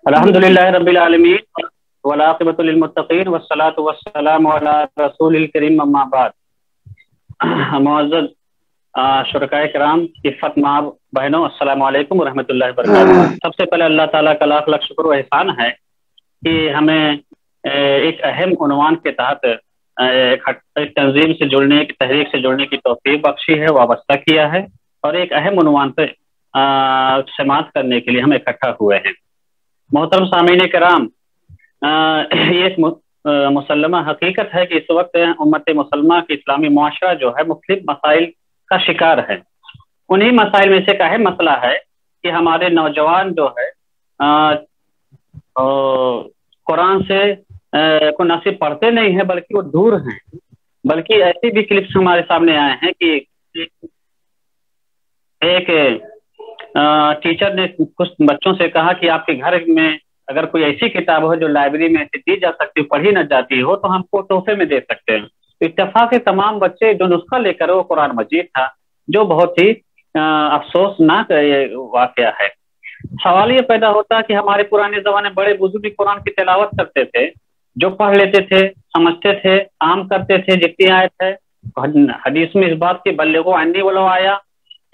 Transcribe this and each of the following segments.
الحمدللہ رب العالمین والعاقبۃ للمتقین والصلاۃ والسلام علی رسول الکریم اما بعد۔ معزز شرکائے کرام، عفت مآب بہنوں، السلام علیکم ورحمۃ اللہ وبرکاتہ۔ سب سے پہلے اللہ تعالیٰ کا لاکھ لاکھ شکر و احسان ہے کہ ہمیں ایک اہم عنوان کے تحت ایک تنظیم سے جڑنے، ایک تحریک سے جڑنے کی توفیق بخشی ہے، وابستہ کیا ہے، اور ایک اہم عنوان پہ سماعت کرنے کے لیے ہم اکٹھا ہوئے ہیں۔ محترم سامعین کرام، یہ ایک مسلمہ حقیقت ہے کہ اس وقت امت مسلمہ کی اسلامی معاشرہ جو ہے مختلف مسائل کا شکار ہے۔ انہی مسائل میں سے ایک اہم مسئلہ ہے کہ ہمارے نوجوان جو ہے قرآن سے کو نہ صرف پڑھتے نہیں ہیں بلکہ وہ دور ہیں۔ بلکہ ایسی بھی کلپس ہمارے سامنے آئے ہیں کہ ایک ٹیچر نے کچھ بچوں سے کہا کہ آپ کے گھر میں اگر کوئی ایسی کتاب ہو جو لائبریری میں دی جا سکتی، پڑھی نہ جاتی ہو، تو ہم کو تحفے میں دے سکتے ہیں۔ اتفاق تمام بچے جو نسخہ لے کر وہ قرآن مجید تھا، جو بہت ہی افسوسناک واقعہ ہے۔ سوال یہ پیدا ہوتا کہ ہمارے پرانے زمانے بڑے بزرگ قرآن کی تلاوت کرتے تھے، جو پڑھ لیتے تھے، سمجھتے تھے، عام کرتے تھے۔ جتنی آیت ہے حدیث میں اس بات کی بلغوا عنی ولو آیا،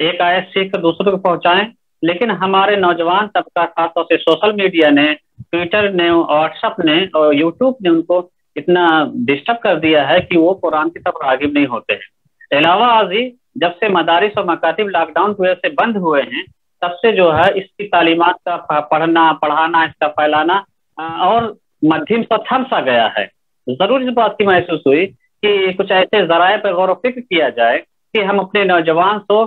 ایک آیت سیکھ کر دوسروں کو پہنچائیں۔ لیکن ہمارے نوجوان طبقہ، خاص طور سے سوشل میڈیا نے، ٹویٹر نے، واٹس ایپ نے اور یوٹیوب نے ان کو اتنا ڈسٹرب کر دیا ہے کہ وہ قرآن کی طرف راغب نہیں ہوتے ہیں۔ علاوہ ازیں جب سے مدارس اور مکاتب لاک ڈاؤن کی وجہ سے بند ہوئے ہیں، تب سے جو ہے اس کی تعلیمات کا پڑھنا، پڑھانا، اس کا پھیلانا اور مدھم سا تھم سا گیا ہے۔ ضرور اس بات کی محسوس ہوئی کہ کچھ ایسے ذرائع پر غور و فکر کیا جائے کہ ہم اپنے نوجوان کو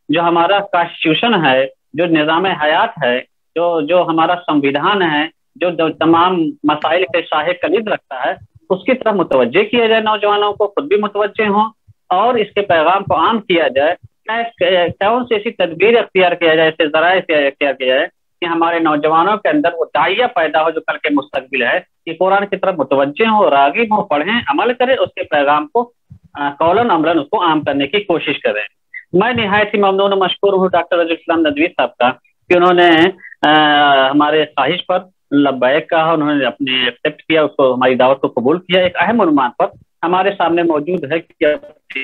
جو ہمارا کانسٹیٹیوشن ہے، جو نظام حیات ہے، جو ہمارا سمویدھان ہے، جو تمام مسائل کے شاہ کلید رکھتا ہے، اس کی طرف متوجہ کیا جائے، نوجوانوں کو خود بھی متوجہ ہوں اور اس کے پیغام کو عام کیا جائے۔ کون سی ایسی تدبیر اختیار کیا جائے، ایسے ذرائع اختیار کیا جائے کہ ہمارے نوجوانوں کے اندر وہ داعیہ پیدا ہو جو کل کے مستقبل ہے، کہ قرآن کی طرف متوجہ ہوں، راغب ہوں، پڑھیں، عمل کریں، اس کے پیغام کو قولاً عملاً اس کو عام کرنے کی کوشش کریں۔ میں نہایت ہی ممنون و مشکور ہوں ڈاکٹر رضی الاسلام ندوی صاحب کا کہ انہوں نے ہمارے خواہش پر لبیک کہا، انہوں نے اپنے ایکسیپٹ کیا، اس کو ہماری دعوت کو قبول کیا، ایک اہم عنوان پر ہمارے سامنے موجود ہے کہ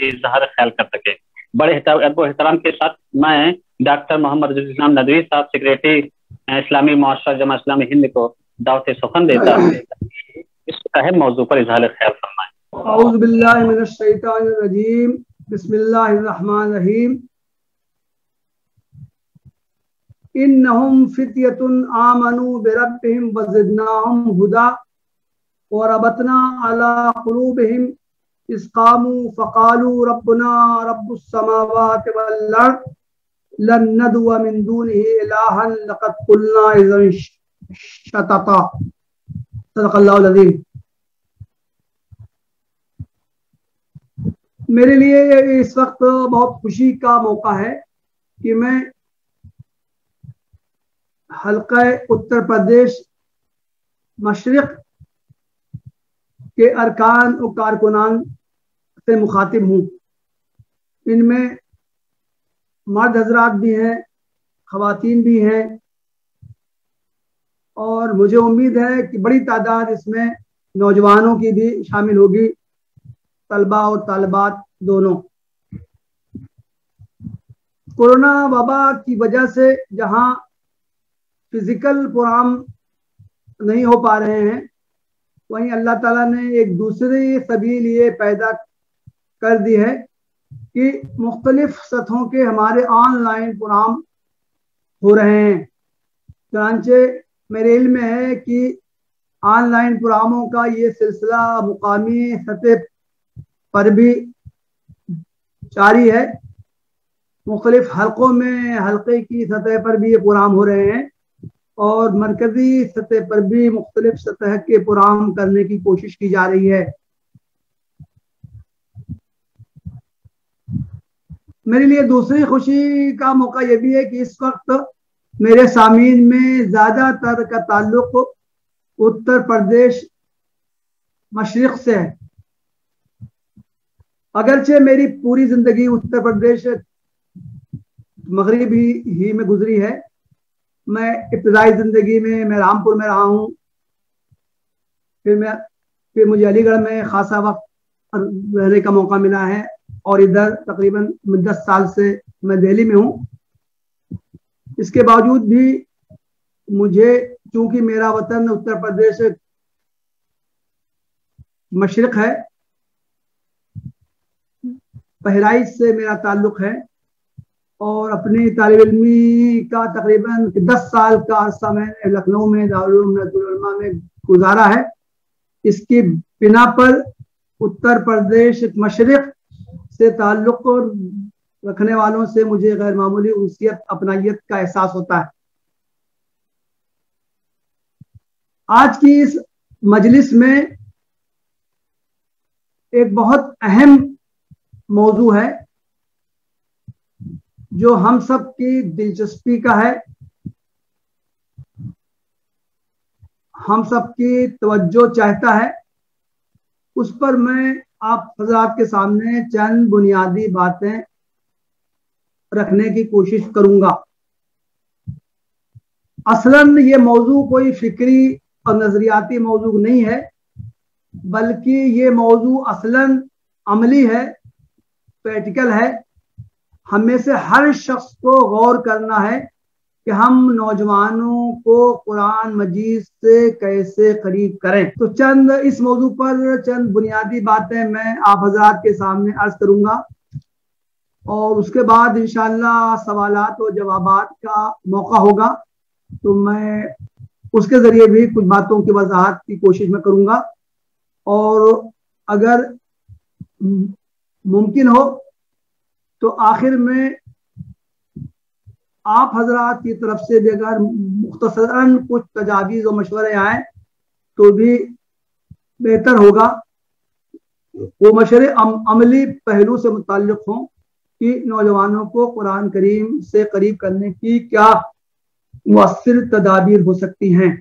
اظہار خیال کر سکے۔ بڑے ادب و احترام کے ساتھ میں ڈاکٹر محمد رضی الاسلام ندوی صاحب، سیکریٹری اسلامی معاشرہ جمع اسلامی ہند کو دعوت سخن دیتا ہوں، اس اہم موضوع پر اظہار خیال فرمائیں۔ اعوذ باللہ من الشیطان الرجیم، بسم اللہ الرحمن الرحیم۔ انہم فتیۃ آمنوا بربہم وزدناہم ھدی وربطنا علی قلوبہم اذ قاموا فقالوا ربنا رب السماوات والارض لن ندعو من دونہ الہا لقد قلنا اذا شططا۔ صدق اللہ العظیم۔ میرے لیے اس وقت بہت خوشی کا موقع ہے کہ میں حلقہ اتر پردیش مشرق کے ارکان و کارکنان سے مخاطب ہوں۔ ان میں مرد حضرات بھی ہیں، خواتین بھی ہیں، اور مجھے امید ہے کہ بڑی تعداد اس میں نوجوانوں کی بھی شامل ہوگی، طلباء اور طالبات دونوں۔ کورونا وبا کی وجہ سے جہاں فزیکل پروگرام نہیں ہو پا رہے ہیں، وہیں اللہ تعالیٰ نے ایک دوسری سبیل یہ پیدا کر دی ہے کہ مختلف سطحوں کے ہمارے آن لائن پروگرام ہو رہے ہیں۔ چنانچہ میرے علم میں ہے کہ آن لائن پروگراموں کا یہ سلسلہ مقامی سطح پر بھی جاری ہے۔ مختلف حلقوں میں حلقے کی سطح پر بھی یہ پروگرام ہو رہے ہیں، اور مرکزی سطح پر بھی مختلف سطح کے پروگرام کرنے کی کوشش کی جا رہی ہے۔ میرے لیے دوسری خوشی کا موقع یہ بھی ہے کہ اس وقت میرے سامعین میں زیادہ تر کا تعلق اتر پردیش مشرق سے ہے۔ اگرچہ میری پوری زندگی اتر پردیش مغرب ہی میں گزری ہے، मैं इब्तदाई ज़िंदगी में मैं रामपुर में रहा हूँ, फिर मुझे अलीगढ़ में खासा वक्त रहने का मौका मिला है और इधर तकरीबन 10 साल से मैं दिल्ली में हूँ। इसके बावजूद भी मुझे, चूंकि मेरा वतन उत्तर प्रदेश मशरिक है, बहराइच से मेरा ताल्लुक़ है और अपनी तालिब इल्मी का तकरीबन 10 साल का अरसा मैंने लखनऊ में दारुल उलूम में गुजारा है। इसकी बिना पर उत्तर प्रदेश मशरिक से ताल्लुक़ रखने वालों से मुझे गैर मामूली उनसियत अपनाइयत का एहसास होता है। आज की इस मजलिस में एक बहुत अहम मौजू है जो हम सब की दिलचस्पी का है, हम सब की तवज्जो चाहता है। उस पर मैं आप हजरात के सामने चंद बुनियादी बातें रखने की कोशिश करूंगा। असलन ये मौजू कोई फिक्री और नजरियाती मौजू नहीं है, बल्कि ये मौजू असलन अमली है, प्रैक्टिकल है। हमें से हर शख्स को गौर करना है कि हम नौजवानों को कुरान मजीद से कैसे करीब करें। तो चंद इस मौजू पर चंद बुनियादी बातें मैं आप हजरात के सामने अर्ज करूंगा और उसके बाद इंशाअल्लाह सवालात और जवाबात का मौका होगा, तो मैं उसके जरिए भी कुछ बातों की वजाहत की कोशिश में करूंगा और अगर मुमकिन हो तो आखिर में आप हजरात की तरफ से भी अगर मुख्तसरन कुछ तजावीज़ और मशवरे आए तो भी बेहतर होगा। वो मशवरे अमली पहलू से मुताल्लिक हों कि नौजवानों को कुरान करीम से करीब करने की क्या मुअस्सिर तदाबीर हो सकती हैं।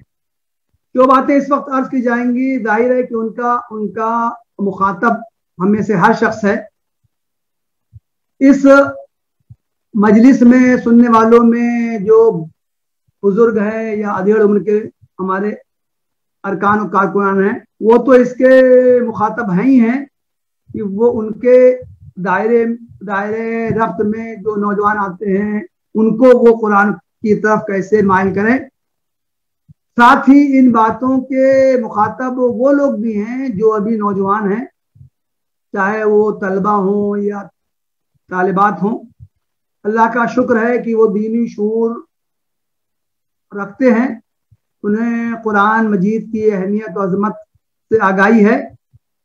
जो बातें इस वक्त अर्ज की जाएंगी, जाहिर है कि उनका मुखातब हमें से हर शख्स है। इस मजलिस में सुनने वालों में जो बुजुर्ग हैं या अधेड़ उम्र के हमारे अरकान और कारकुनान हैं, वो तो इसके मुखातब हैं ही हैं कि वो उनके दायरे रफ्त में जो नौजवान आते हैं उनको वो कुरान की तरफ कैसे माइल करें। साथ ही इन बातों के मुखातब वो लोग भी हैं जो अभी नौजवान हैं, चाहे वो तलबा हों या तालिबात हों। अल्लाह का शुक्र है कि वो दीनी शूर रखते हैं, उन्हें कुरान मजीद की अहमियत और अज़मत से आगाही है।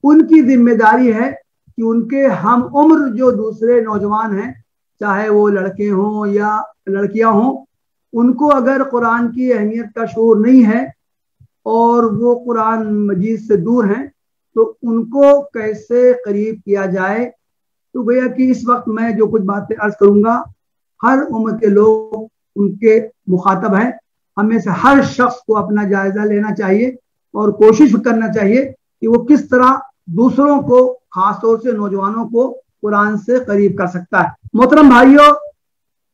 उनकी जिम्मेदारी है कि उनके हम उम्र जो दूसरे नौजवान हैं, चाहे वो लड़के हों या लड़कियां हों, उनको अगर कुरान की अहमियत का शूर नहीं है और वो कुरान मजीद से दूर हैं, तो उनको कैसे करीब किया जाए। तो भैया कि इस वक्त मैं जो कुछ बातें अर्ज करूंगा, हर उम्र के लोग उनके मुखातब हैं। हमें से हर शख्स को अपना जायजा लेना चाहिए और कोशिश करना चाहिए कि वो किस तरह दूसरों को, खासतौर से नौजवानों को, कुरान से करीब कर सकता है। मोहतरम भाइयों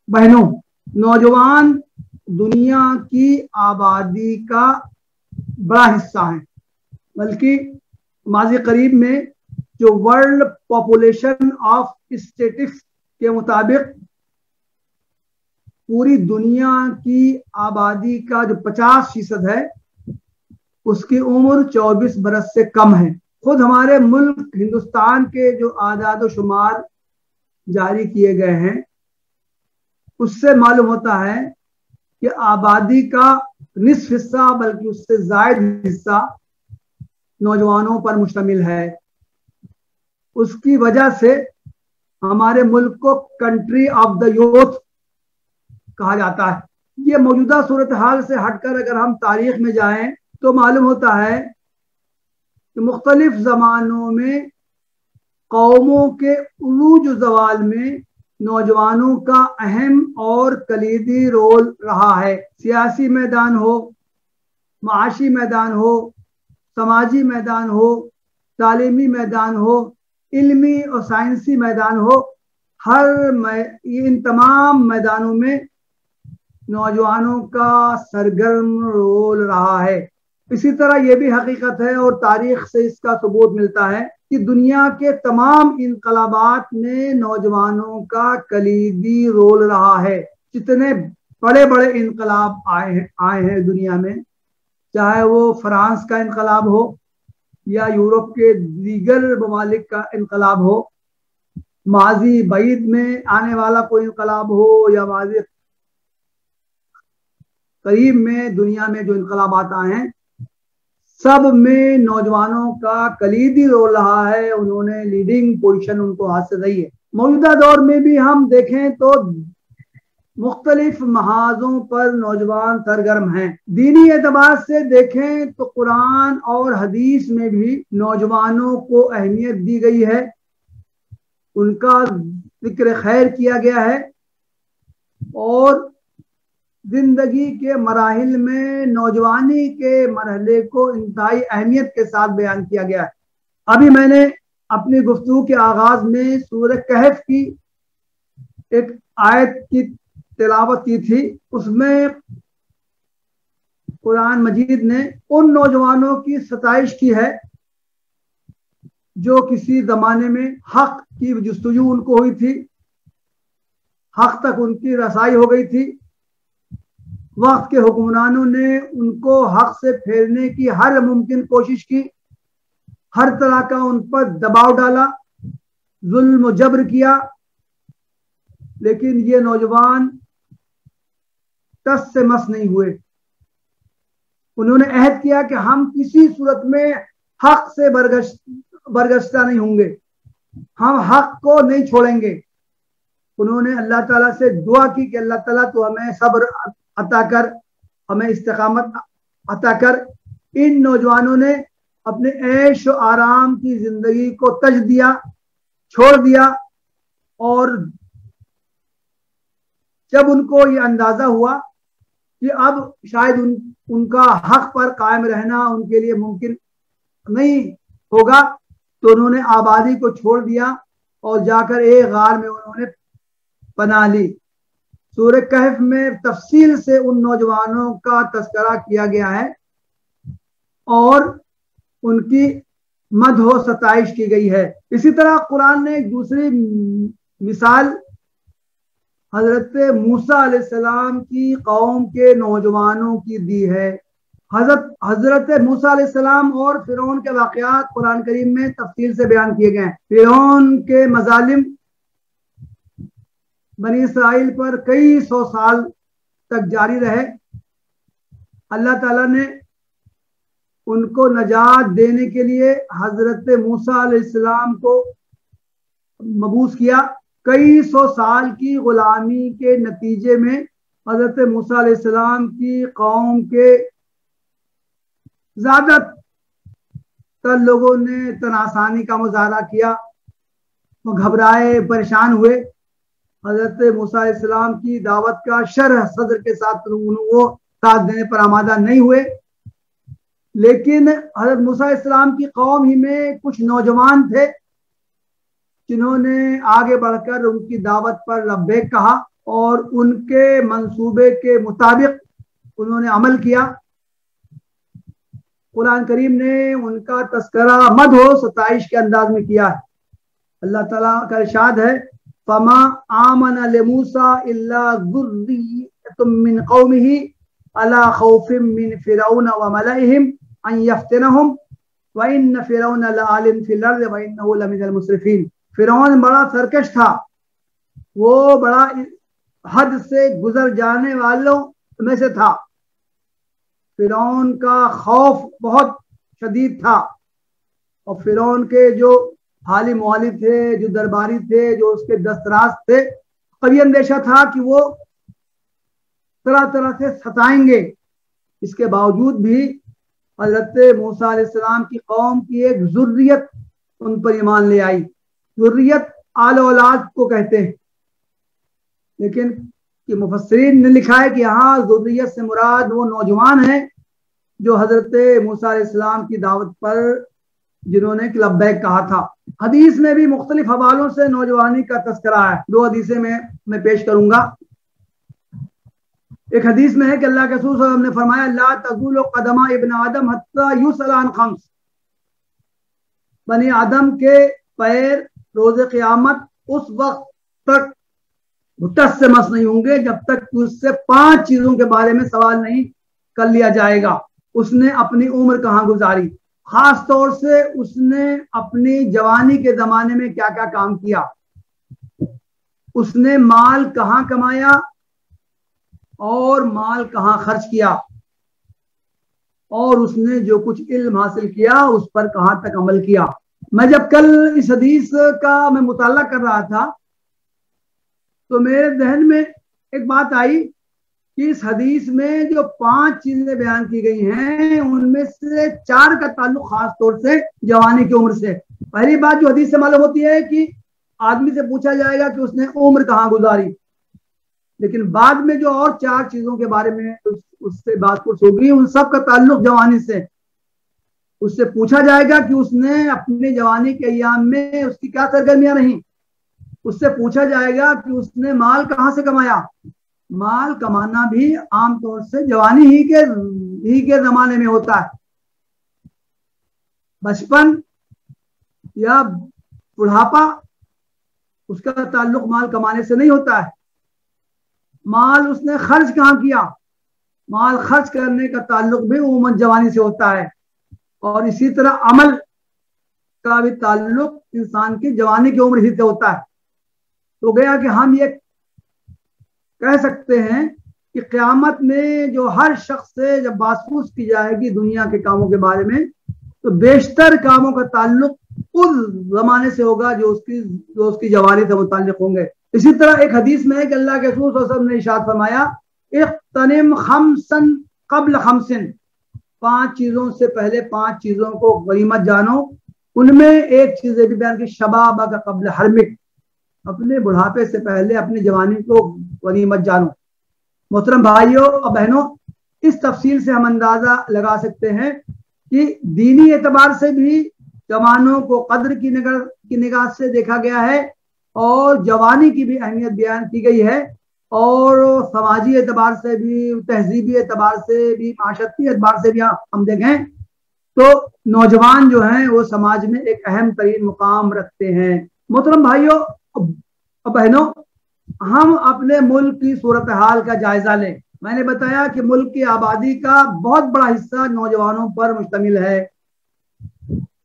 बहनों, नौजवान दुनिया की आबादी का बड़ा हिस्सा है, बल्कि माजी करीब में जो वर्ल्ड पॉपुलेशन ऑफ स्टैटिस्टिक्स के मुताबिक पूरी दुनिया की आबादी का जो 50% है उसकी उम्र 24 बरस से कम है। खुद हमारे मुल्क हिंदुस्तान के जो आदाद व शुमार जारी किए गए हैं उससे मालूम होता है कि आबादी का निस्फ हिस्सा, बल्कि उससे ज्यादा हिस्सा नौजवानों पर मुश्तमिल है। उसकी वजह से हमारे मुल्क को कंट्री ऑफ द यूथ कहा जाता है। ये मौजूदा सूरत हाल से हटकर अगर हम तारीख में जाएं तो मालूम होता है कि मुख्तलिफ ज़मानों में कौमों के उरूज ज़वाल में नौजवानों का अहम और कलीदी रोल रहा है। सियासी मैदान हो, माशी मैदान हो, समाजी मैदान हो, तालीमी मैदान हो, इल्मी और साइंसी मैदान हो, इन तमाम मैदानों में नौजवानों का सरगर्म रोल रहा है। इसी तरह ये भी हकीकत है और तारीख से इसका सबूत मिलता है कि दुनिया के तमाम इनकलाबात में नौजवानों का कलीदी रोल रहा है। जितने बड़े बड़े इनकलाब आए हैं दुनिया में, चाहे वो फ्रांस का इनकलाब हो या यूरोप के दीगर ममालिक का इनकलाब हो, माजी बईद में आने वाला कोई इनकलाब हो या माजी करीब में दुनिया में जो इनकलाबात आए हैं, सब में नौजवानों का कलीदी रोल रहा है। उन्होंने लीडिंग पोजीशन उनको हाथ से रही है। मौजूदा दौर में भी हम देखें तो मुख्तलिफ महाजों पर नौजवान सरगर्म हैं। दीनी एतबार से देखें तो कुरान और हदीस में भी नौजवानों को अहमियत दी गई है, उनका जिक्र खैर किया गया है और जिंदगी के मराहिल में नौजवानी के मरहले को इंतहाई अहमियत के साथ बयान किया गया है। अभी मैंने अपनी गुफ्तगू के आगाज में सूरह कहफ की एक आयत की तिलावत की थी। उसमें कुरान मजीद ने उन नौजवानों की सताइश की है जो किसी जमाने में हक की जुस्तजू उनको हुई थी, हक तक उनकी रसाई हो गई थी, वक्त के हुक्मरानों ने उनको हक से फेरने की हर मुमकिन कोशिश की, हर तरह का उन पर दबाव डाला, जुल्म जबर किया, लेकिन ये नौजवान टस से मस नहीं हुए। उन्होंने अहद किया कि हम किसी सूरत में हक से बरगश्ता नहीं होंगे, हम हक को नहीं छोड़ेंगे। उन्होंने अल्लाह ताला से दुआ की कि अल्लाह ताला तो हमें सब्र अता कर, हमें इस्तिकामत अता कर। इन नौजवानों ने अपने ऐश और आराम की जिंदगी को तज दिया, छोड़ दिया और जब उनको ये अंदाजा हुआ कि अब शायद उनका हक पर कायम रहना उनके लिए मुमकिन नहीं होगा, तो उन्होंने आबादी को छोड़ दिया और जाकर एक गार में उन्होंने पनाह ली। सूरह कहफ में तफसील से उन नौजवानों का तस्करा किया गया है और उनकी मदह सताइश की गई है। इसी तरह कुरान ने एक दूसरी मिसाल हजरत मूसा अलैहिस्सलाम की कौम के नौजवानों की दी है। हजरत मूसा अलैहिस्सलाम और फिरौन के वाक़यात कुरान करीम में तफसील से बयान किए गए हैं। फिरौन के मजालिम बनी इसराइल पर कई सौ साल तक जारी रहे। अल्लाह ताला ने उनको नजात देने के लिए हजरत मूसा अलैहिस्सलाम को मबूस किया। कई सौ साल की गुलामी के नतीजे में हजरत मूसा अलैहिस्सलाम की कौम के ज्यादातर लोगों ने तनासानी का मुजाहरा किया, वो घबराए, परेशान हुए। हजरत मूसा अलैहिस्सलाम की दावत का शरह सदर के साथ वो साथ देने पर आमादा नहीं हुए। लेकिन हजरत मूसा अलैहिस्सलाम की कौम ही में कुछ नौजवान थे जिन्होंने आगे बढ़कर उनकी दावत पर लब्बैक कहा और उनके मंसूबे के मुताबिक उन्होंने अमल किया। कुरान करीम ने उनका तस्करा मदह सताइश के अंदाज में किया है। अल्लाह ताला का इरशाद है, फमा आमन लिमूसा इल्ला ज़ुर्रिय्यतुम मिन कौमिही अला खौफिन मिन फिरौन व मलाइहिम अन यफ्तिनहुम व इन्न फिरौन लआलिन फिल अर्ज़ व इन्नहु लमिनल मुस्रिफीन। फिरौन बड़ा सरकश था, वो बड़ा हद से गुजर जाने वालों में से था। फिरौन का खौफ बहुत शदीद था और फिरौन के जो हाली मौली थे, जो दरबारी थे, जो उसके दस्तराज थे, कभी अंदेशा था कि वो तरह तरह से सताएंगे। इसके बावजूद भी हजरत मूसा अलैहिस्सलाम की कौम की एक ज़ुर्रियत उन पर ईमान ले आई। ज़ुर्रियत आल औलाद को कहते हैं, लेकिन कि मुफस्सिरीन ने लिखा है कि यहाँ ज़ुर्रियत से मुराद वो नौजवान हैं जो हजरत मूसा अलैहिस्सलाम की दावत पर जिन्होंने लब्बैक कहा था। हदीस में भी मुख्तलिफ हवालों से नौजवानी का तस्करा है। दो हदीसें मैं पेश करूंगा। ایک حدیث میں ہے کہ اللہ کے رسول صلی اللہ علیہ وسلم نے فرمایا لا تزول قدم ابن آدم حتی یسأل عن خمس، بنی آدم کے پیر روز قیامت اس وقت تک گھٹس سے مس نہیں ہوں گے جب تک کہ اس سے 5 چیزوں کے بارے میں سوال نہیں کر لیا جائے گا۔ اس نے اپنی عمر کہاں گزاری، خاص طور سے اس نے اپنی جوانی کے زمانے میں کیا کیا کام کیا، اس نے مال کہاں کمایا اور مال کہاں خرچ کیا، اور اس نے جو کچھ علم حاصل کیا اس پر کہاں تک عمل کیا۔ میں جب کل اس حدیث کا میں مطالعہ کر رہا تھا تو میرے ذہن میں ایک بات آئی کہ اس حدیث میں جو 5 چیزیں بیان کی گئی ہیں ان میں سے 4 کا تعلق خاص طور سے جوانی کی عمر سے۔ پہلی بات جو حدیث سے معلوم ہوتی ہے کہ آدمی سے پوچھا جائے گا کہ اس نے عمر کہاں گزاری، لیکن بعد میں جو اور 4 چیزوں کے بارے میں اس سے بات کچھ ہوگی ان سب کا تعلق جوانی سے۔ اس سے پوچھا جائے گا کہ اس نے اپنی جوانی کے ایام میں اس کی کیا سرگرمیاں رہیں، اس سے پوچھا جائے گا کہ اس نے مال کہاں سے کمایا۔ مال کمانا بھی عام طور سے جوانی ہی کے زمانے میں ہوتا ہے، بچپن یا بڑھاپا اس کا تعلق مال کمانے سے نہیں ہوتا ہے۔ مال اس نے خرچ کہاں کیا، مال خرچ کرنے کا تعلق بھی عموماً جوانی سے ہوتا ہے، اور اسی طرح عمل کا بھی تعلق انسان کی جوانی کی عمر ہی سے ہوتا ہے۔ تو گیا کہ ہم یہ کہہ سکتے ہیں کہ قیامت میں جو ہر شخص سے جب بات پوچھ کی جائے گی دنیا کے کاموں کے بارے میں تو بیشتر کاموں کا تعلق اس زمانے سے ہوگا جو اس کی جوانی سے متعلق ہوں گے۔ اسی طرح ایک حدیث میں ہے کہ اللہ کے رسول صلی اللہ علیہ وسلم نے ارشاد فرمایا اغتنم خمسا قبل خمس، 5 چیزوں سے پہلے 5 چیزوں کو غنیمت جانو۔ ان میں ایک چیز بھی بیان کی شبابک قبل حرمک، اپنے بڑھاپے سے پہلے اپنی جوانی کو غنیمت جانو۔ محترم بھائیوں اور بہنوں، اس تفصیل سے ہم اندازہ لگا سکتے ہیں کہ دینی اعتبار سے بھی جوانوں کو قدر کی نگاہ سے دیکھا گیا ہے اور جوانی کی بھی اہمیت بیان کی گئی ہے، اور سماجی اعتبار سے بھی، تہذیبی اعتبار سے بھی، معاشرتی اعتبار سے بھی ہم دیکھیں تو نوجوان جو ہیں وہ سماج میں ایک اہم ترین مقام رکھتے ہیں۔ محترم بھائیوں اور بہنوں، ہم اپنے ملک کی صورتحال کا جائزہ لیں۔ میں نے بتایا کہ ملک کی آبادی کا بہت بڑا حصہ نوجوانوں پر مشتمل ہے۔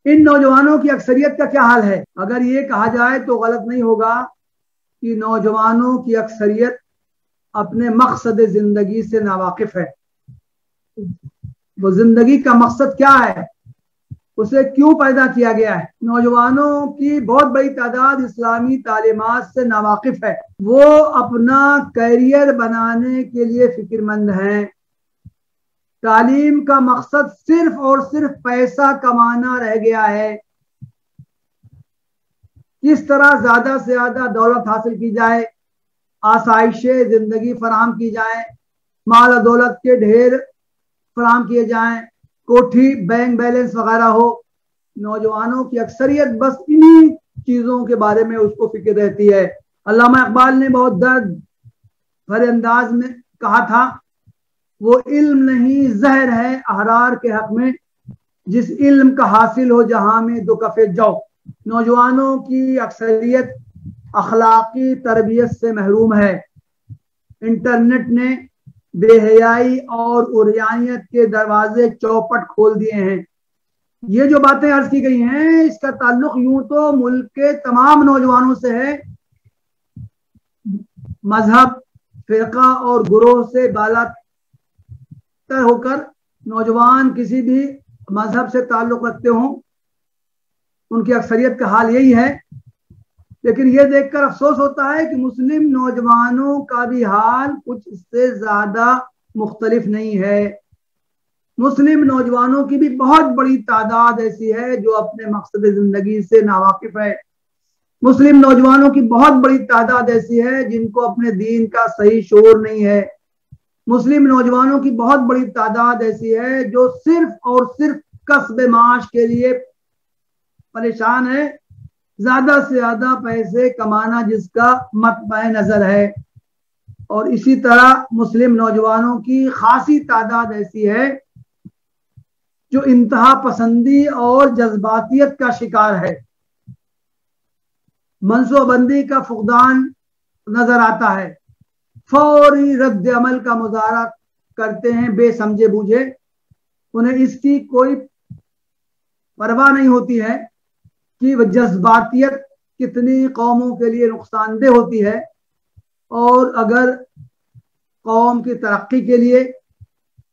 ان نوجوانوں کی اکثریت کا کیا حال ہے؟ اگر یہ کہا جائے تو غلط نہیں ہوگا کہ نوجوانوں کی اکثریت اپنے مقصد زندگی سے ناواقف ہے۔ وہ زندگی کا مقصد کیا ہے، اسے کیوں پیدا کیا گیا ہے؟ نوجوانوں کی بہت بڑی تعداد اسلامی تعلیمات سے ناواقف ہے، وہ اپنا کیریئر بنانے کے لیے فکر مند ہیں۔ تعلیم کا مقصد صرف اور صرف پیسہ کمانا رہ گیا ہے، کس طرح زیادہ سے زیادہ دولت حاصل کی جائے، آسائش زندگی فراہم کی جائے، مال و دولت کے ڈھیر فراہم کیے جائیں، کوٹھی بینک بیلنس وغیرہ ہو۔ نوجوانوں کی اکثریت بس انہی چیزوں کے بارے میں اس کو فکر رہتی ہے۔ علامہ اقبال نے بہت درد بھرے انداز میں کہا تھا، وہ علم نہیں زہر ہے احرار کے حق میں، جس علم کا حاصل ہو جہاں میں دو کفے جو۔ نوجوانوں کی اکثریت اخلاقی تربیت سے محروم ہے۔ انٹرنیٹ نے بے حیائی اور عریانیت کے دروازے چوپٹ کھول دیے ہیں۔ یہ جو باتیں عرض کی گئی ہیں اس کا تعلق یوں تو ملک کے تمام نوجوانوں سے ہے، مذہب، فرقہ اور گروہ سے بالا تر ہو کر نوجوان کسی بھی مذہب سے تعلق رکھتے ہوں، ان کی اکثریت کا حال یہی ہے۔ لیکن یہ دیکھ کر افسوس ہوتا ہے کہ مسلم نوجوانوں کا بھی حال کچھ اس سے زیادہ مختلف نہیں ہے۔ مسلم نوجوانوں کی بھی بہت بڑی تعداد ایسی ہے جو اپنے مقصد زندگی سے ناواقف ہے۔ مسلم نوجوانوں کی بہت بڑی تعداد ایسی ہے جن کو اپنے دین کا صحیح شعور نہیں ہے۔ مسلم نوجوانوں کی بہت بڑی تعداد ایسی ہے جو صرف اور صرف کسب معاش کے لیے پریشان ہے، زیادہ سے زیادہ پیسے کمانا جس کا مطمع نظر ہے۔ اور اسی طرح مسلم نوجوانوں کی خاصی تعداد ایسی ہے جو انتہا پسندی اور جذباتیت کا شکار ہے. منصوبہ بندی کا فقدان نظر آتا ہے. فوری رد عمل کا مظاہرہ کرتے ہیں بے سمجھے بوجھے. انہیں اس کی کوئی پرواہ نہیں ہوتی ہے کہ وہ جذباتیت کتنی قوموں کے لیے نقصان دہ ہوتی ہے، اور اگر قوم کی ترقی کے لیے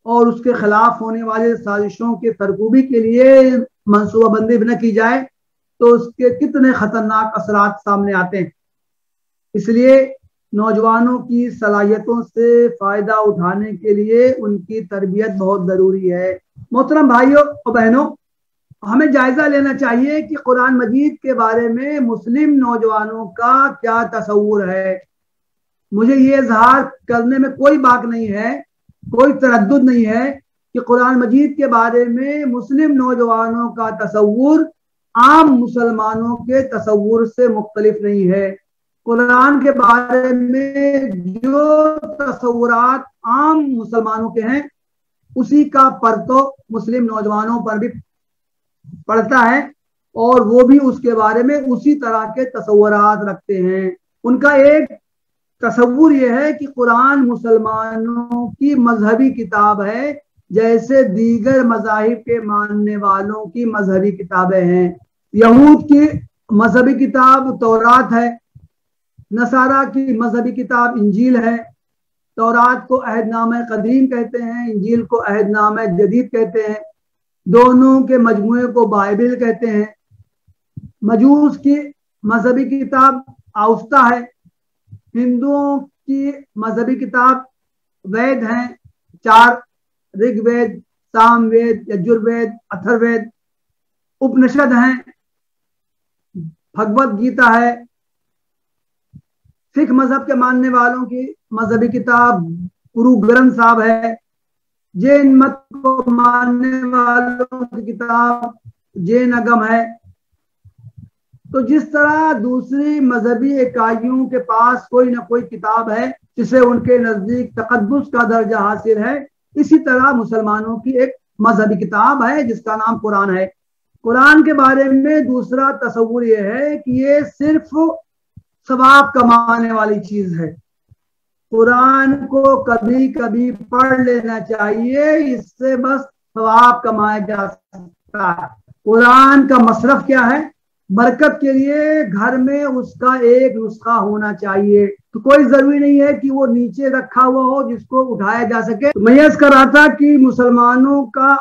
اور اس کے خلاف ہونے والے سازشوں کے ترکوبی کے لیے منصوبہ بندی نہ کی جائے تو اس کے کتنے خطرناک اثرات سامنے آتے ہیں. اس لیے نوجوانوں کی صلاحیتوں سے فائدہ اٹھانے کے لیے ان کی تربیت بہت ضروری ہے. محترم بھائیوں اور بہنوں، ہمیں جائزہ لینا چاہیے کہ قرآن مجید کے بارے میں مسلم نوجوانوں کا کیا تصور ہے. مجھے یہ اظہار کرنے میں کوئی باک نہیں ہے، کوئی تردد نہیں ہے کہ قرآن مجید کے بارے میں مسلم نوجوانوں کا تصور عام مسلمانوں کے تصور سے مختلف نہیں ہے. قرآن کے بارے میں جو تصورات عام مسلمانوں کے ہیں اسی کا پرتو مسلم نوجوانوں پر بھی پڑتا ہے، اور وہ بھی اس کے بارے میں اسی طرح کے تصورات رکھتے ہیں. ان کا ایک تصور یہ ہے کہ قرآن مسلمانوں کی مذہبی کتاب ہے جیسے دیگر مذاہب کے ماننے والوں کی مذہبی کتابیں ہیں. یہود کی مذہبی کتاب تورات ہے، نصارہ کی مذہبی کتاب انجیل ہے. تورات کو عہد نامہ قدیم کہتے ہیں، انجیل کو عہد نامہ جدید کہتے ہیں. دونوں کے مجموعے کو بائبل کہتے ہیں. مجوس کی مذہبی کتاب اوستا ہے. ہندوؤں کی مذہبی کتاب وید ہیں، 4: رگ وید، سام وید، یجر وید، اتھر وید. اپنشد ہیں، بھگوت گیتا ہے. سکھ مذہب کے ماننے والوں کی مذہبی کتاب گرو گرنتھ صاحب ہے. جین مت کو ماننے والوں کی کتاب جین اگم ہے. تو جس طرح دوسری مذہبی اکائیوں کے پاس کوئی نہ کوئی کتاب ہے جسے ان کے نزدیک تقدس کا درجہ حاصل ہے، اسی طرح مسلمانوں کی ایک مذہبی کتاب ہے جس کا نام قرآن ہے. قرآن کے بارے میں دوسرا تصور یہ ہے کہ یہ صرف ثواب کمانے والی چیز ہے. قرآن کو کبھی کبھی پڑھ لینا چاہیے، اس سے بس ثواب کمایا جا سکتا ہے. قرآن کا مصرف کیا ہے؟ برکت کے لیے گھر میں اس کا ایک نسخہ ہونا چاہیے. تو کوئی ضروری نہیں ہے کہ وہ نیچے رکھا ہوا ہو جس کو اٹھایا جا سکے. میں یہ کر رہا تھا کہ مسلمانوں کا